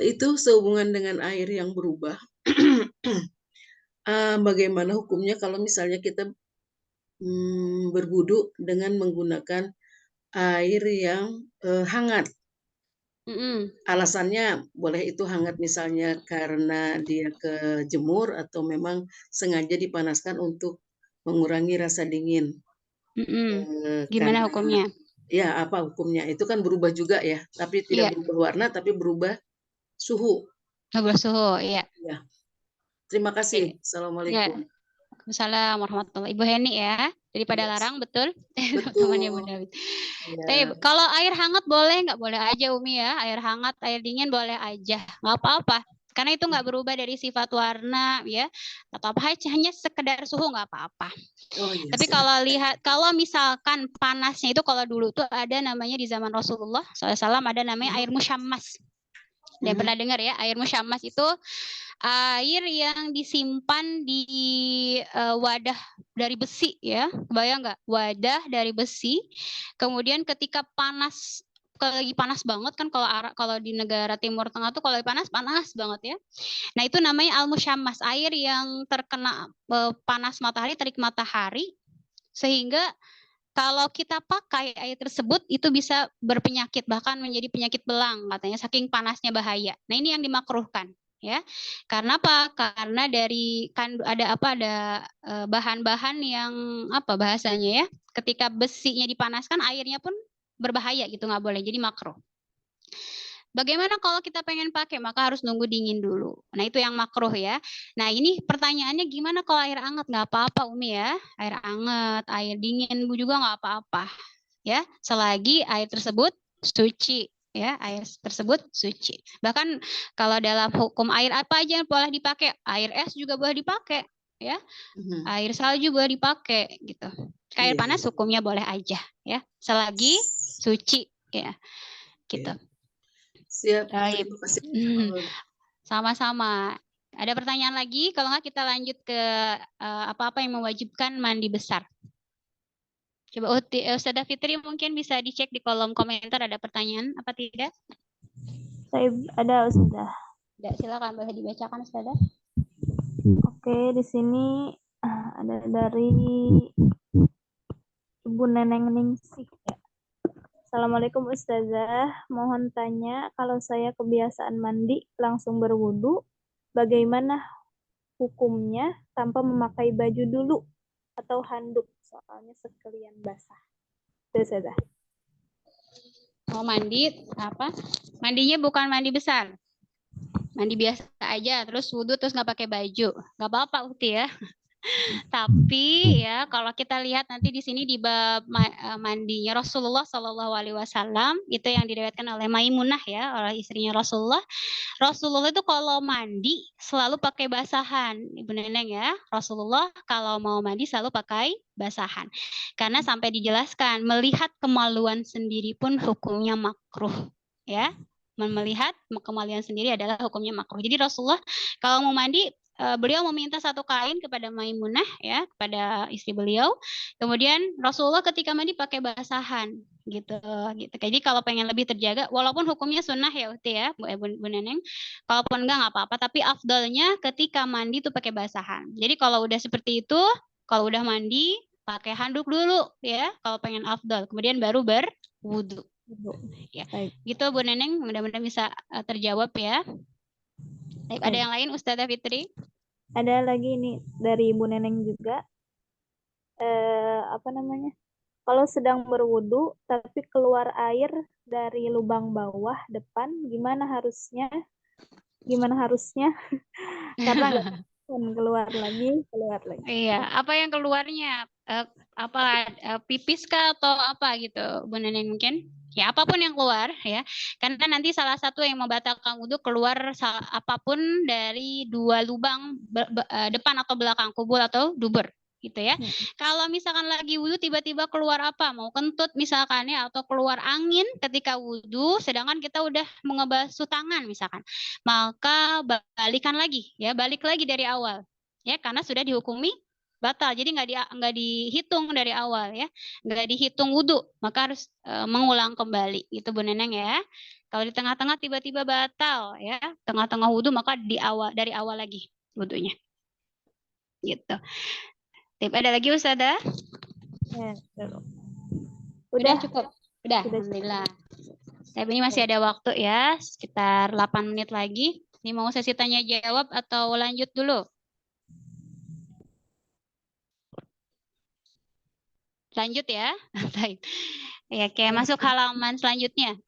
Itu sehubungan dengan air yang berubah. Bagaimana hukumnya kalau misalnya kita berwudu dengan menggunakan air yang hangat? Alasannya boleh itu hangat misalnya karena dia kejemur atau memang sengaja dipanaskan untuk mengurangi rasa dingin. Gimana hukumnya? Ya, apa hukumnya? Itu kan berubah juga ya, tapi tidak berubah warna, tapi berubah suhu. Berubah suhu, iya. Ya. Terima kasih. Assalamualaikum. Waalaikumsalam warahmatullahi. Ibu Heni ya, daripada larang, betul? Betul. Temannya Bunda. Kalau air hangat boleh, nggak boleh aja Umi ya. Air hangat, air dingin boleh aja, nggak apa-apa. Karena itu nggak berubah dari sifat warna ya, atau apa, hanya sekedar suhu nggak apa-apa. Tapi kalau misalkan panasnya itu, kalau dulu tuh ada namanya di zaman Rasulullah SAW ada namanya air musyammas. Dan pernah dengar ya, air musyammas itu air yang disimpan di wadah dari besi ya, kebayang nggak? Wadah dari besi. Kemudian ketika panas, kalau lagi panas banget kan, kalau di negara Timur Tengah tuh kalau panas banget ya. Nah itu namanya al-musyammas, air yang terkena panas matahari, terik matahari, sehingga kalau kita pakai air tersebut itu bisa berpenyakit, bahkan menjadi penyakit belang katanya, saking panasnya bahaya. Nah ini yang dimakruhkan ya. Karena apa? Karena dari ada bahan-bahan yang apa bahasanya ya, ketika besinya dipanaskan airnya pun berbahaya gitu, nggak boleh, jadi makruh. Bagaimana kalau kita pengen pakai? Maka harus nunggu dingin dulu. Nah itu yang makruh ya. Nah ini pertanyaannya, gimana kalau air hangat? Nggak apa-apa Umi ya. Air hangat, air dingin juga nggak apa-apa ya. Selagi air tersebut suci ya, air tersebut suci. Bahkan kalau dalam hukum air apa aja yang boleh dipakai? Air es juga boleh dipakai ya. Air salju boleh dipakai gitu. Air panas hukumnya boleh aja ya, selagi suci ya. Gitu. Siap. Terima kasih. Sama-sama. Ada pertanyaan lagi? Kalau nggak kita lanjut ke apa-apa yang mewajibkan mandi besar. Coba Ustazah Fitri mungkin bisa dicek di kolom komentar, ada pertanyaan apa tidak? Saya ada Ustazah. Silakan, boleh dibacakan Ustazah. Oke, di sini ada dari Ibu Neneng Ningsih ya. Assalamualaikum Ustazah, mohon tanya, kalau saya kebiasaan mandi langsung berwudu, bagaimana hukumnya tanpa memakai baju dulu atau handuk, soalnya sekalian basah. Ustazah. Mau mandi apa? Mandinya bukan mandi besar, mandi biasa aja, terus wudu terus nggak pakai baju, nggak apa-apa Uti ya. Tapi ya kalau kita lihat nanti di sini di bab mandinya Rasulullah Shallallahu Alaihi Wasallam itu yang diriwayatkan oleh Maimunah ya, oleh istrinya Rasulullah. Rasulullah itu kalau mandi selalu pakai basahan, Ibu Neneng ya. Rasulullah kalau mau mandi selalu pakai basahan. Karena sampai dijelaskan melihat kemaluan sendiri pun hukumnya makruh ya. Melihat kemaluan sendiri adalah hukumnya makruh. Jadi Rasulullah kalau mau mandi, beliau meminta satu kain kepada Maimunah ya, kepada istri beliau. Kemudian Rasulullah ketika mandi pakai basahan gitu. Jadi kalau pengen lebih terjaga, walaupun hukumnya sunnah ya Uti ya, Bu Neneng. Kalaupun enggak apa-apa, tapi afdalnya ketika mandi tuh pakai basahan. Jadi kalau udah seperti itu, kalau udah mandi pakai handuk dulu ya, kalau pengen afdal. Kemudian baru berwudu. Ya. Gitu Bu Neneng, mudah-mudahan bisa terjawab ya. Ada yang lain Ustazah Fitri? Ada lagi nih dari Ibu Neneng juga. Apa namanya? Kalau sedang berwudu tapi keluar air dari lubang bawah depan, gimana harusnya? Karena nggak keluar lagi. Iya, apa yang keluarnya? Pipis kah atau apa gitu, Bu Neneng mungkin? Ya apapun yang keluar ya, karena nanti salah satu yang membatalkan wudu keluar apapun dari dua lubang depan atau belakang, kubul atau dubur gitu ya. Kalau misalkan lagi wudhu tiba-tiba keluar apa, mau kentut misalkan ya, atau keluar angin ketika wudhu, sedangkan kita udah mengebasuh tangan misalkan, maka balikan lagi ya, balik lagi dari awal ya, karena sudah dihukumi batal. Jadi nggak dihitung dari awal ya, nggak dihitung wudhu, maka harus mengulang kembali gitu Bu Neneng ya. Kalau di tengah-tengah tiba-tiba batal ya, tengah-tengah wudhu, maka dari awal lagi wudhunya gitu. Tip ada lagi Ustazah? Ya, Udah cukup. Udah, Sudah. alhamdulillah. Tapi ini masih ada waktu ya, sekitar 8 menit lagi. Ini mau sesi tanya jawab atau lanjut dulu? Lanjut ya. Baik. Ya, kayak masuk halaman selanjutnya.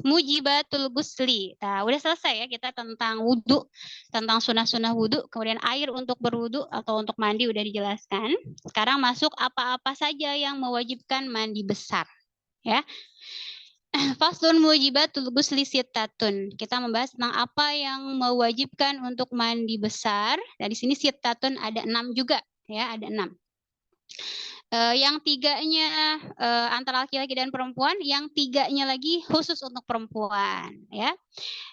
Mujibatul gusli. Nah, udah selesai ya kita tentang wudhu, tentang sunah-sunah wudhu, kemudian air untuk berwudhu atau untuk mandi udah dijelaskan. Sekarang masuk apa-apa saja yang mewajibkan mandi besar. Ya. Faslun mujibatul gusli sittatun. Kita membahas tentang apa yang mewajibkan untuk mandi besar. Nah, di sini sittatun ada 6 juga ya, ada 6. Yang 3-nya antara laki-laki dan perempuan, yang 3-nya lagi khusus untuk perempuan ya.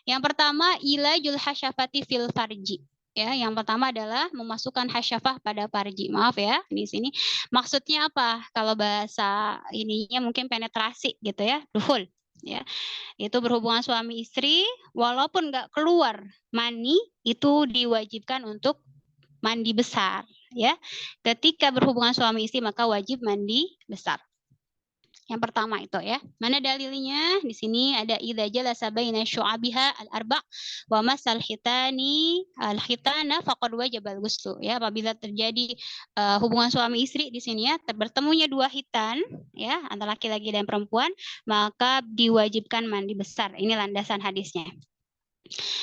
Yang pertama ilajul hasyafati fil farji. Ya, yang pertama adalah memasukkan hasyafah pada farji. Maaf ya, di sini maksudnya apa? Kalau bahasa ininya mungkin penetrasi gitu ya, duhul ya. Itu berhubungan suami istri walaupun nggak keluar mani, itu diwajibkan untuk mandi besar ya. Ketika berhubungan suami istri maka wajib mandi besar. Yang pertama itu ya. Mana dalilnya? Di sini ada idza jalasa baina syu'abiha al-arba' wa masal hitani al-hitana faqad wajaba al-ghuslu ya. Apabila terjadi hubungan suami istri di sini ya, bertemunya 2 hitan ya, antara laki-laki dan perempuan, maka diwajibkan mandi besar. Ini landasan hadisnya.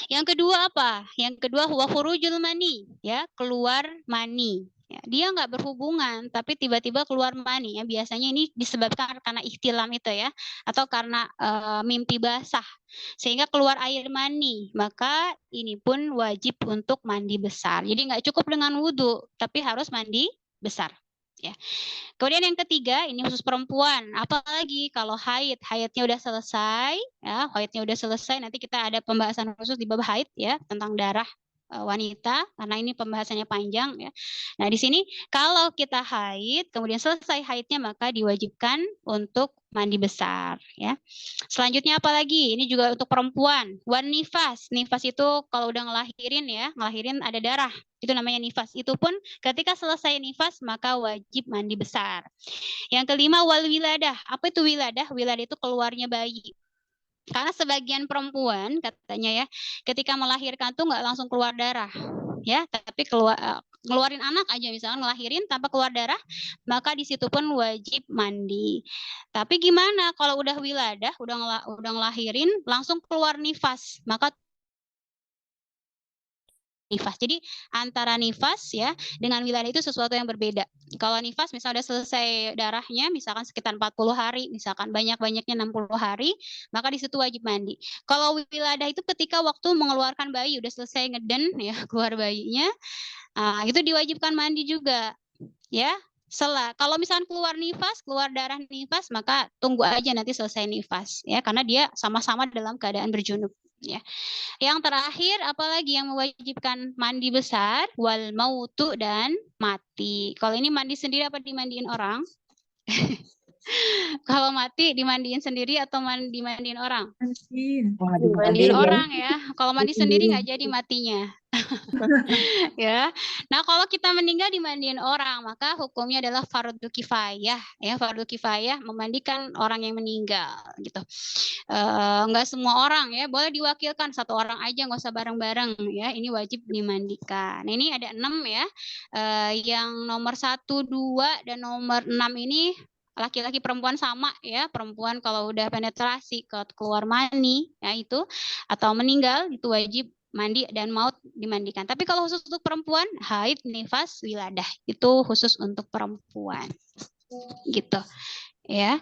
Yang kedua apa? Yang kedua huwa khurujul mani, ya, keluar mani. Ya, dia nggak berhubungan, tapi tiba-tiba keluar mani. Ya, biasanya ini disebabkan karena ihtilam itu ya, atau karena mimpi basah, sehingga keluar air mani. Maka ini pun wajib untuk mandi besar. Jadi nggak cukup dengan wudhu, tapi harus mandi besar. Ya. Kemudian yang ketiga, ini khusus perempuan. Apalagi kalau haidnya udah selesai, ya, haidnya udah selesai. Nanti kita ada pembahasan khusus di bab haid ya, tentang darah wanita, karena ini pembahasannya panjang ya. Nah di sini kalau kita haid, kemudian selesai haidnya maka diwajibkan untuk mandi besar ya. Selanjutnya apa lagi? Ini juga untuk perempuan. Wan nifas. Nifas itu kalau udah ngelahirin ya, ngelahirin ada darah. Itu namanya nifas. Itu pun ketika selesai nifas maka wajib mandi besar. Yang kelima wal wiladah. Apa itu wiladah? Wiladah itu keluarnya bayi. Karena sebagian perempuan katanya ya, ketika melahirkan tuh nggak langsung keluar darah, ya, tapi ngeluarin anak aja misalnya ngelahirin tanpa keluar darah, maka di situ pun wajib mandi. Tapi gimana kalau udah wiladah, udah ngelahirin langsung keluar nifas, maka nifas. Jadi antara nifas ya dengan wiladah itu sesuatu yang berbeda. Kalau nifas misalnya udah selesai darahnya, misalkan sekitar 40 hari, misalkan banyak-banyaknya 60 hari, maka di situ wajib mandi. Kalau wiladah itu ketika waktu mengeluarkan bayi, udah selesai ngeden ya, keluar bayinya, itu diwajibkan mandi juga. Ya, kalau misalkan keluar nifas, keluar darah nifas, maka tunggu aja nanti selesai nifas ya, karena dia sama-sama dalam keadaan berjunub ya. Yang terakhir apalagi yang mewajibkan mandi besar? Wal mautu dan mati. Kalau ini mandi sendiri apa dimandiin orang? Kalau mati dimandiin sendiri atau dimandiin orang? Dimandiin orang ya. Kalau mandi sendiri nggak jadi matinya. Ya. Nah, kalau kita meninggal dimandiin orang, maka hukumnya adalah fardu kifayah ya. Fardu kifayah memandikan orang yang meninggal gitu. Enggak semua orang ya, boleh diwakilkan satu orang aja, nggak usah bareng-bareng ya. Ini wajib dimandikan. Nah, ini ada 6 ya. Yang nomor 1, 2 dan nomor 6 ini laki-laki perempuan sama ya. Perempuan kalau udah penetrasi keluar mani ya itu atau meninggal itu wajib mandi dan maut dimandikan. Tapi kalau khusus untuk perempuan, haid, nifas, wiladah itu khusus untuk perempuan. Gitu. Ya.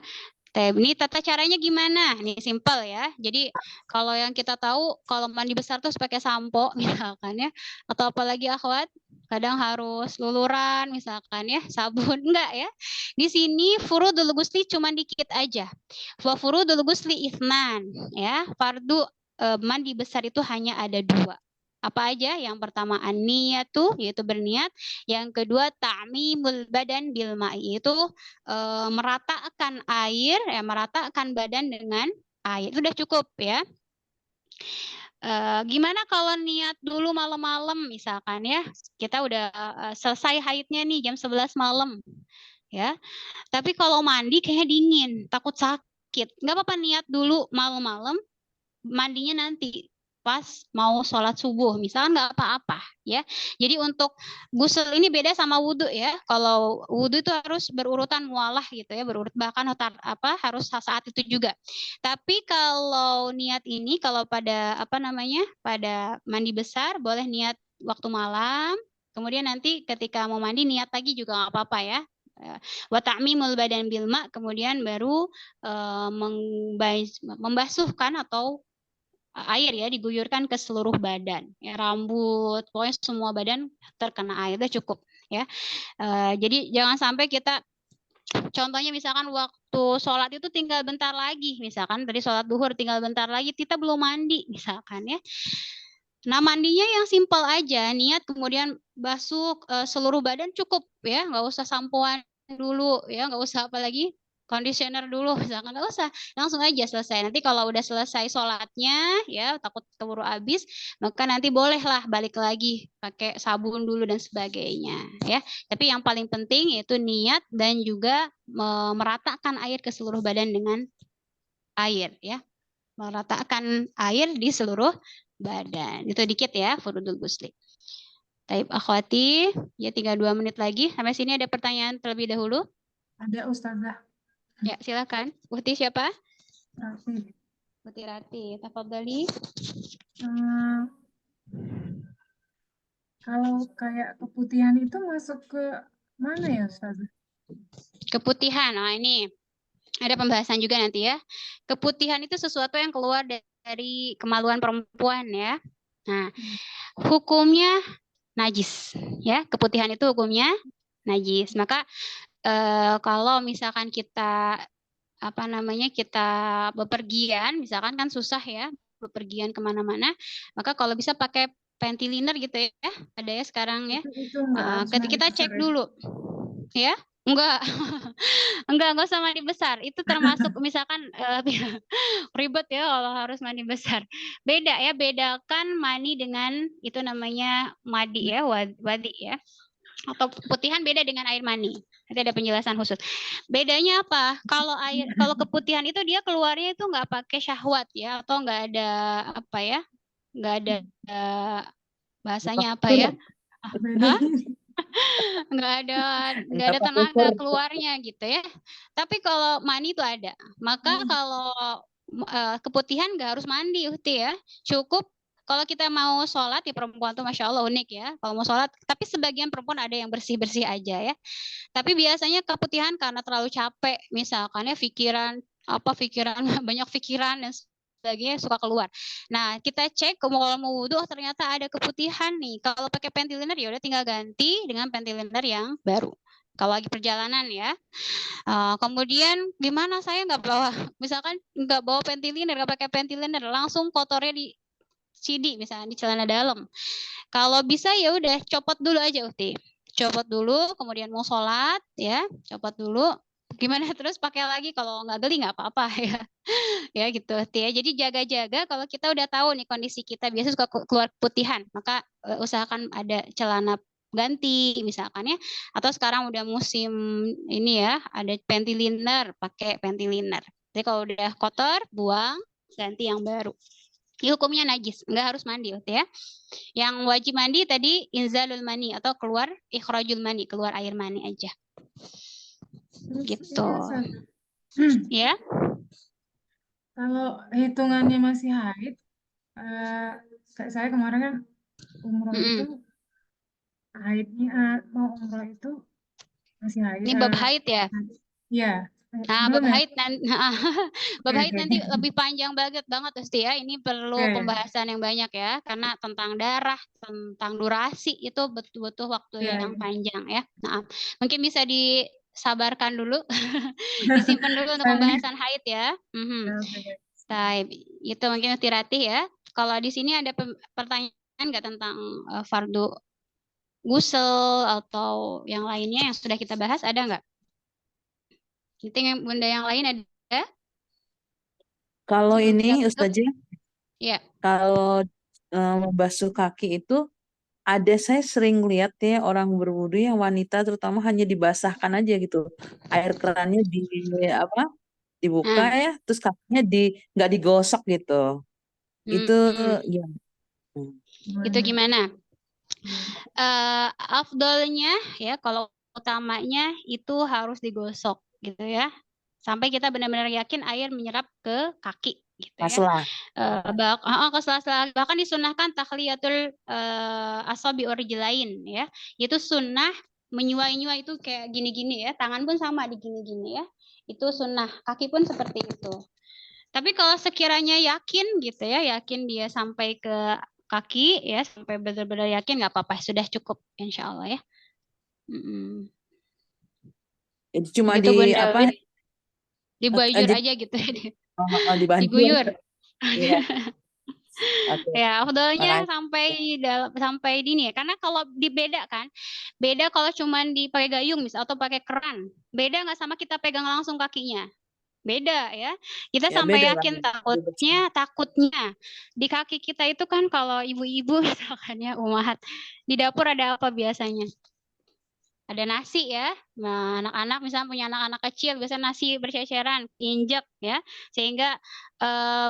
Ini tata caranya gimana? Ini simple ya. Jadi kalau yang kita tahu kalau mandi besar tuh pakai sampo misalkan ya, atau apalagi akhwat, kadang harus luluran misalkan ya, sabun enggak ya. Di sini furudul ghusli cuma dikit aja. Wa furudul ghusli itsnan ya. Fardu mandi besar itu hanya ada 2. Apa aja? Yang pertama an-niyatu, yaitu berniat. Yang kedua ta'mimul badan bil ma'i, itu meratakan air, ya meratakan badan dengan air. Itu udah cukup ya. Gimana kalau niat dulu malam-malam misalkan ya, kita udah selesai haidnya nih jam 11 malam ya. Tapi kalau mandi kayaknya dingin, takut sakit. Nggak apa-apa niat dulu malam-malam, mandinya nanti pas mau sholat subuh misalkan nggak apa-apa ya. Jadi untuk ghusl ini beda sama wudhu ya. Kalau wudhu itu harus berurutan mualah gitu ya, berurut bahkan harus saat itu juga. Tapi kalau niat ini kalau pada pada mandi besar boleh niat waktu malam, kemudian nanti ketika mau mandi niat lagi juga nggak apa-apa ya. Wa ta'mimul badan bil ma, kemudian baru membasuhkan atau air ya, diguyurkan ke seluruh badan ya, rambut, pokoknya semua badan terkena air, itu cukup ya. Jadi jangan sampai kita contohnya misalkan waktu sholat itu tinggal bentar lagi, misalkan tadi sholat duhur tinggal bentar lagi, kita belum mandi misalkan ya. Nah mandinya yang simpel aja, niat kemudian basuh seluruh badan cukup ya, nggak usah sampoan dulu ya, nggak usah apalagi conditioner dulu misalkan, nggak usah, langsung aja selesai. Nanti kalau udah selesai sholatnya ya, takut keburu habis, maka nanti bolehlah balik lagi pakai sabun dulu dan sebagainya ya. Tapi yang paling penting yaitu niat dan juga meratakan air ke seluruh badan dengan air ya, meratakan air di seluruh badan. Itu dikit ya furudul ghusli. Taib akhwati, ya tinggal 2 menit lagi. Sampai sini ada pertanyaan terlebih dahulu? Ada Ustazah. Ya, silakan. Uhti siapa? Raffi. Uhti Rati, tafadhali. Kalau kayak keputihan itu masuk ke mana ya Ustazah? Keputihan, nah ini ada pembahasan juga nanti ya. Keputihan itu sesuatu yang keluar dari kemaluan perempuan ya. Nah, hukumnya najis ya. Keputihan itu hukumnya najis. Maka kalau misalkan kita kita bepergian, misalkan kan susah ya bepergian kemana-mana, maka kalau bisa pakai panty liner gitu ya, ada ya sekarang ya. Itu nggak harus mandi Kita besar cek ya? dulu ya. Enggak, enggak usah mandi besar. Itu termasuk misalkan ribet ya kalau harus mandi besar. Beda ya, bedakan mani dengan itu namanya madi ya, wadi ya. Atau putihan beda dengan air mani. Nanti ada penjelasan khusus. Bedanya apa? Kalau keputihan itu dia keluarnya itu nggak pakai syahwat ya, atau nggak ada apa ya? Nggak ada bahasanya apa ya? Hah? nggak ada tenaga keluarnya gitu ya. Tapi kalau mani itu ada. Maka kalau keputihan nggak harus mandi Uhti ya. Cukup kalau kita mau sholat di perempuan tuh Masya Allah unik ya. Kalau mau sholat, tapi sebagian perempuan ada yang bersih-bersih aja ya. Tapi biasanya keputihan karena terlalu capek, misalkan ya pikiran banyak pikiran dan sebagainya suka keluar. Nah kita cek kalau mau wudhu ternyata ada keputihan nih. Kalau pakai panty liner ya udah tinggal ganti dengan panty liner yang baru. Kalau lagi perjalanan ya. Kemudian gimana saya misalkan nggak bawa panty liner, nggak pakai panty liner, langsung kotornya di CD misalnya di celana dalam. Kalau bisa ya udah copot dulu aja Uhti. Copot dulu, kemudian mau sholat ya, copot dulu. Gimana terus pakai lagi kalau nggak geli nggak apa-apa ya. Ya gitu ya. Jadi jaga-jaga kalau kita udah tahu nih kondisi kita biasa suka keluar putihan, maka usahakan ada celana ganti misalkan ya. Atau sekarang udah musim ini ya, ada panty liner, pakai panty liner. Jadi kalau udah kotor, buang, ganti yang baru. Ini hukumnya najis, nggak harus mandi ya. Yang wajib mandi tadi inzalul mani atau keluar ikhrajul mani, keluar air mani aja. Terus Gitu. ini, Ya. kalau hitungannya masih haid, kayak saya kemarin kan umroh itu haidnya mau umroh itu masih haid. Ini bab haid ya? Ya, Nah, bab Belum ya? haid bab haid nanti lebih panjang banget Usti ya. Ini perlu Oke. pembahasan yang banyak ya, karena tentang darah, tentang durasi itu butuh waktu Iya, yang iya. panjang ya. Nah, mungkin bisa disabarkan dulu, disimpan dulu untuk Baik. pembahasan haid ya. Ya, oke, baik. Baik, itu mungkin Tirati ya. Kalau di sini ada pertanyaan nggak tentang fardu gusel atau yang lainnya yang sudah kita bahas, ada nggak? Yang Bunda yang lain ada? Kalau Sebelum kita ini tutup? Ustazah, Ya. kalau membasuh kaki itu saya sering lihat ya orang berwudu yang wanita terutama hanya dibasahkan aja gitu. Air kerannya dibuka Nah, ya, terus kakinya nggak digosok gitu. Itu ya. itu gimana? Hmm. Afdolnya ya, kalau utamanya itu harus digosok gitu ya. Sampai kita benar-benar yakin air menyerap ke kaki gitu ya. Masalah. Ke sela-sela, bahkan disunahkan tahliyatul asabi orjlain ya. Itu sunnah menyuai-nyuai itu kayak gini-gini ya. Tangan pun sama di gini-gini ya. Itu sunnah. Kaki pun seperti itu. Tapi kalau sekiranya yakin gitu ya, yakin dia sampai ke kaki ya, sampai benar-benar yakin nggak apa-apa, sudah cukup insya Allah ya. Jadi cuma Begitu Bunda, dibajur aja aja gitu ya. dibanjur. Diguyur. Iya. Oke. Ya, afdalnya Makasih. sampai dini ya. Karena kalau dibedakan, beda kalau cuman dipakai gayung misal atau pakai keran. Beda nggak sama kita pegang langsung kakinya. Beda ya. Kita Ya, sampai beda lah. yakin takutnya di kaki kita itu kan kalau ibu-ibu misalkan ya umahat di dapur ada apa biasanya? Ada nasi ya. Nah, anak-anak misalnya punya anak-anak kecil, biasanya nasi berceceran, injek ya, sehingga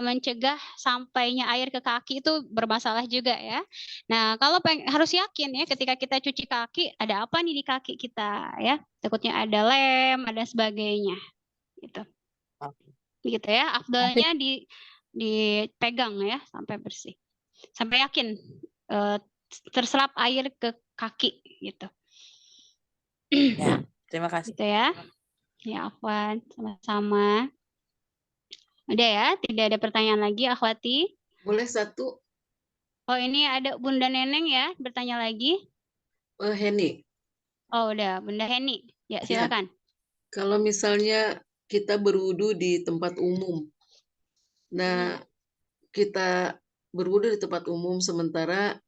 mencegah sampainya air ke kaki itu bermasalah juga ya. Nah, kalau harus yakin ya ketika kita cuci kaki, ada apa nih di kaki kita ya? Takutnya ada lem, ada sebagainya. Gitu. Gitu ya. Afdalnya dipegang ya sampai bersih. Sampai yakin terserap air ke kaki gitu. Ya, terima kasih. Gitu ya. Ya, Afwan, sama-sama. Udah ya, tidak ada pertanyaan lagi, Akhwati. Boleh satu, Oh, ini ada Bunda Neneng ya, bertanya lagi. Heni. Oh, udah, Bunda Heni. Ya, silakan. Kalau misalnya kita berwudu di tempat umum, nah kita berwudu di tempat umum sementara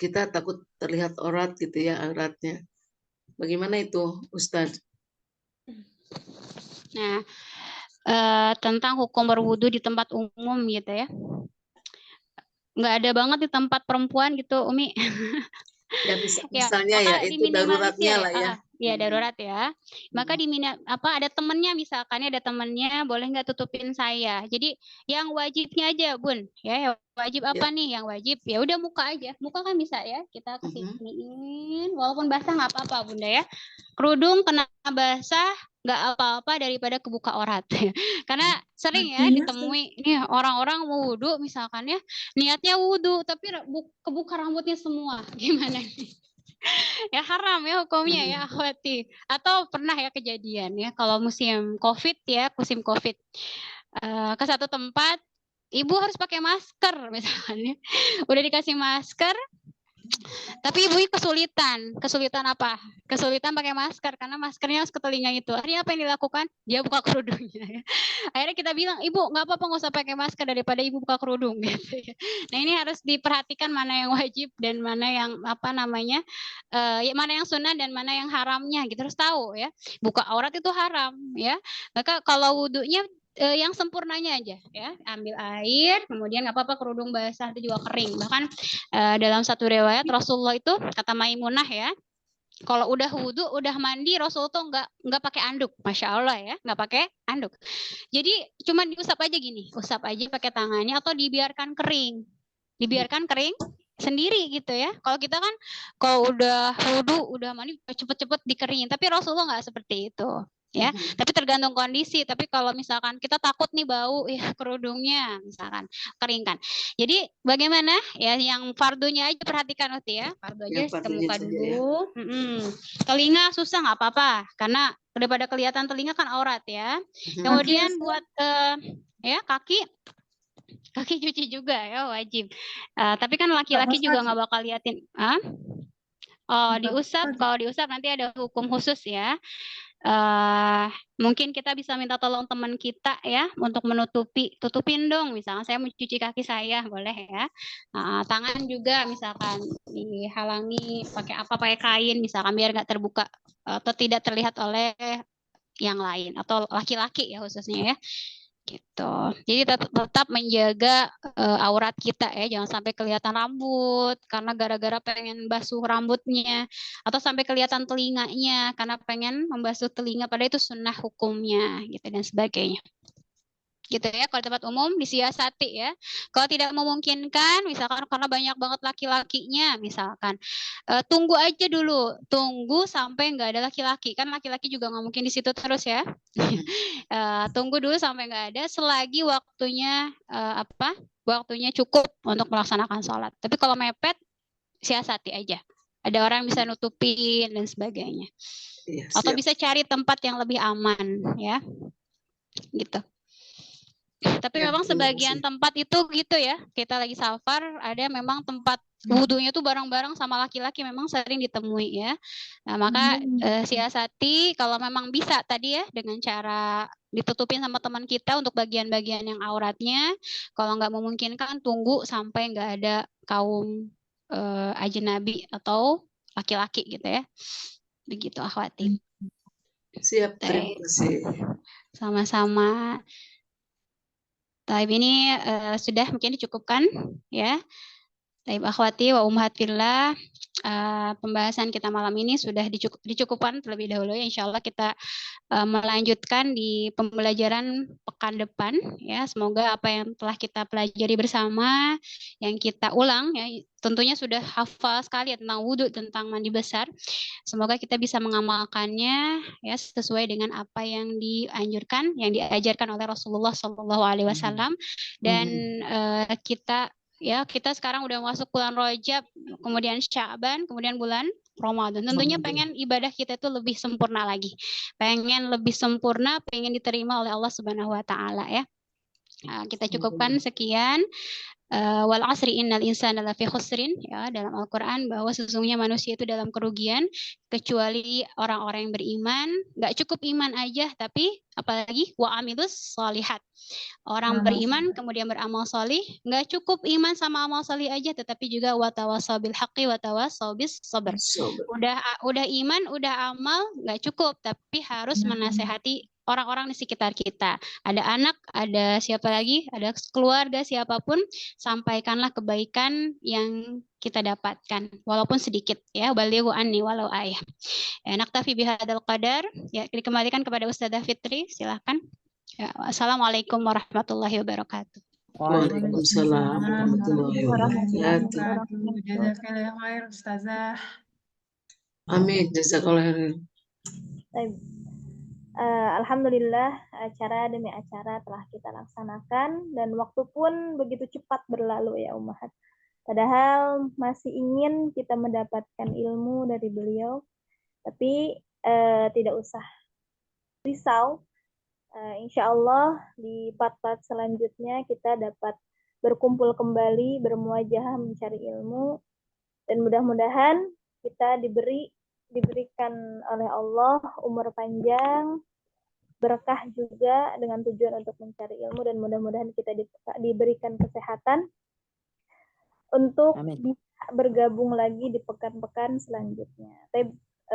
kita takut terlihat aurat gitu ya, auratnya. Bagaimana itu, Ustadz? Nah, tentang hukum berwudu di tempat umum gitu ya. Nggak ada banget di tempat perempuan gitu, Umi. Ya misalnya ya, itu daruratnya lah ya. Ya darurat ya. Maka ada temennya misalkan ada temennya, boleh nggak tutupin saya. Jadi yang wajibnya aja Bun, ya yang wajib apa nih? Yang wajib ya udah muka aja. Muka kan bisa ya kita kesiniin, walaupun basah nggak apa-apa Bunda ya. Kerudung kena basah nggak apa-apa daripada kebuka aurat. Karena sering ya ditemui nih orang-orang mau wudhu misalkan ya, niatnya wudhu tapi kebuka rambutnya semua. Gimana nih? Ya haram ya hukumnya ya Akhwati. Atau pernah ya kejadian ya kalau musim COVID ke satu tempat ibu harus pakai masker misalnya. Udah dikasih masker tapi ibu kesulitan apa? Kesulitan pakai masker karena maskernya harus ke telinga itu. Akhirnya apa yang dilakukan? Dia buka kerudungnya. Ya. Akhirnya kita bilang, ibu nggak apa-apa nggak usah pakai masker daripada ibu buka kerudung. Gitu ya. Nah ini harus diperhatikan mana yang wajib dan mana yang mana yang sunnah dan mana yang haramnya. Gitu harus tahu ya. Buka aurat itu haram ya. Maka kalau wudhunya yang sempurnanya aja ya, ambil air kemudian nggak apa-apa kerudung basah itu juga kering. Bahkan dalam satu riwayat Rasulullah itu kata Maimunah ya, kalau udah wudhu udah mandi Rasul tuh nggak pakai anduk, masya Allah ya, nggak pakai anduk. Jadi cuma diusap aja gini, usap aja pakai tangannya atau dibiarkan kering sendiri gitu ya. Kalau kita kan kalau udah wudhu udah mandi cepet-cepet dikeringin, tapi Rasulullah nggak seperti itu. ya. Tapi tergantung kondisi. Tapi kalau misalkan kita takut nih bau ya kerudungnya misalkan keringkan. Jadi bagaimana ya yang fardunya aja perhatikan Uti ya. Fardu aja Yang ke fardunya muka saja ya. dulu. Telinga susah nggak apa-apa karena daripada kelihatan telinga kan aurat ya. Kemudian buat ya kaki cuci juga ya wajib. Tapi kan laki-laki juga nggak bakal liatin. Oh, diusap. Kalau diusap nanti ada hukum khusus ya. Mungkin kita bisa minta tolong teman kita ya untuk tutupin dong. Misalnya saya mau cuci kaki saya, boleh ya. Tangan juga misalkan dihalangi pakai kain misalkan biar nggak terbuka atau tidak terlihat oleh yang lain atau laki-laki ya khususnya ya. Gitu. Jadi tetap menjaga aurat kita ya, jangan sampai kelihatan rambut karena gara-gara pengen basuh rambutnya atau sampai kelihatan telinganya karena pengen membasuh telinga padahal itu sunnah hukumnya gitu dan sebagainya. Gitu ya, kalau tempat umum disiasati ya. Kalau tidak memungkinkan, misalkan karena banyak banget laki-lakinya, misalkan tunggu aja dulu, tunggu sampai nggak ada laki-laki, kan laki-laki juga nggak mungkin di situ terus ya. Tunggu dulu sampai nggak ada, selagi waktunya waktunya cukup untuk melaksanakan sholat. Tapi kalau mepet, siasati aja. Ada orang bisa nutupin dan sebagainya. Iya, Atau siap. bisa cari tempat yang lebih aman ya, gitu. Tapi Ya, memang terima sebagian kasih. tempat itu gitu ya. Kita lagi safar, ada memang tempat wudhunya tuh bareng-bareng sama laki-laki memang sering ditemui ya. Nah, maka siasati kalau memang bisa tadi ya dengan cara ditutupin sama teman kita untuk bagian-bagian yang auratnya. Kalau nggak memungkinkan tunggu sampai nggak ada kaum ajnabi atau laki-laki gitu ya. Begitu akhwati. Siap, terima kasih. Sama-sama. Taib ini sudah mungkin dicukupkan ya. Taib akhwati wa ummahatillah, pembahasan kita malam ini sudah dicukupkan terlebih dahulu ya. Insya Allah kita melanjutkan di pembelajaran pekan depan ya. Semoga apa yang telah kita pelajari bersama, yang kita ulang ya, tentunya sudah hafal sekali ya tentang wudhu, tentang mandi besar. Semoga kita bisa mengamalkannya ya sesuai dengan apa yang dianjurkan, yang diajarkan oleh Rasulullah SAW. Dan kita sekarang udah masuk bulan Rajab, kemudian Sya'ban, kemudian bulan Ramadan. Tentunya pengen ibadah kita itu lebih sempurna lagi. Pengen lebih sempurna, pengen diterima oleh Allah Subhanahu wa taala ya. Kita cukupkan sekian. Wal asri innal insana lafi khusrin ya, dalam Al-Qur'an bahwa sesungguhnya manusia itu dalam kerugian kecuali orang-orang yang beriman. Nggak cukup iman aja tapi apalagi wa amilus sholihat. Orang beriman kemudian beramal solih, nggak cukup iman sama amal solih aja tetapi juga watawasau bil haqqi watawasau bis sabr. Udah iman, udah amal nggak cukup tapi harus menasehati orang-orang di sekitar kita. Ada anak, ada siapa lagi, ada keluarga, siapapun, sampaikanlah kebaikan yang kita dapatkan, walaupun sedikit ya. Balighu anni walau ayah. Naktafi bihadzal qadar. Ya, dikembalikan kepada Ustadzah Fitri, silakan. Ya, Assalamualaikum warahmatullahi wabarakatuh. Waalaikumsalam warahmatullahi wabarakatuh. Jazakallah khair Ustazah. Amin, jazakallah khair. Alhamdulillah acara demi acara telah kita laksanakan dan waktu pun begitu cepat berlalu ya Ummahat. Padahal masih ingin kita mendapatkan ilmu dari beliau, tapi tidak usah risau. Insya Allah di part-part selanjutnya kita dapat berkumpul kembali, bermuajahah mencari ilmu, dan mudah-mudahan kita diberikan oleh Allah umur panjang, berkah juga dengan tujuan untuk mencari ilmu, dan mudah-mudahan kita diberikan kesehatan untuk bisa bergabung lagi di pekan-pekan selanjutnya.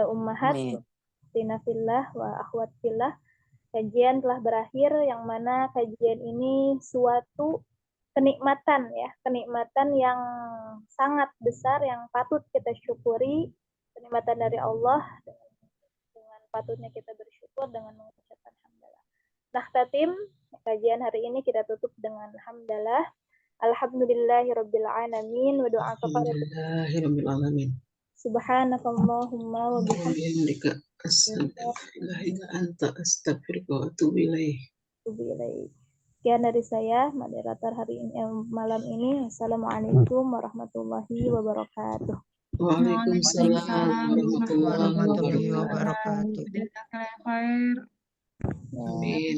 Ummahat, tinafillah wa akhwat fillah, kajian telah berakhir, yang mana kajian ini suatu kenikmatan ya, kenikmatan yang sangat besar yang patut kita syukuri, kenikmatan dari Allah, dengan patutnya kita bersyukur dengan mengucapkan hamdalah. Nakhtatim kajian hari ini kita tutup dengan hamdalah. Alhamdulillahirabbil alamin wa du'a kepada Alhamdulillahirabbil alamin. Subhanakallahumma wa Bihamdika asyhadu an la ilaha illa anta astaghfiruka wa atubu ilaik. bihamdika. Sekian dari saya, moderator hari ini, malam ini. Assalamualaikum warahmatullahi wabarakatuh. Waalaikumsalam Waalaikumsalam warahmatullahi warahmatullahi wabarakatuh. wabarakatuh. Jazakallahu khair. Ya. Amin.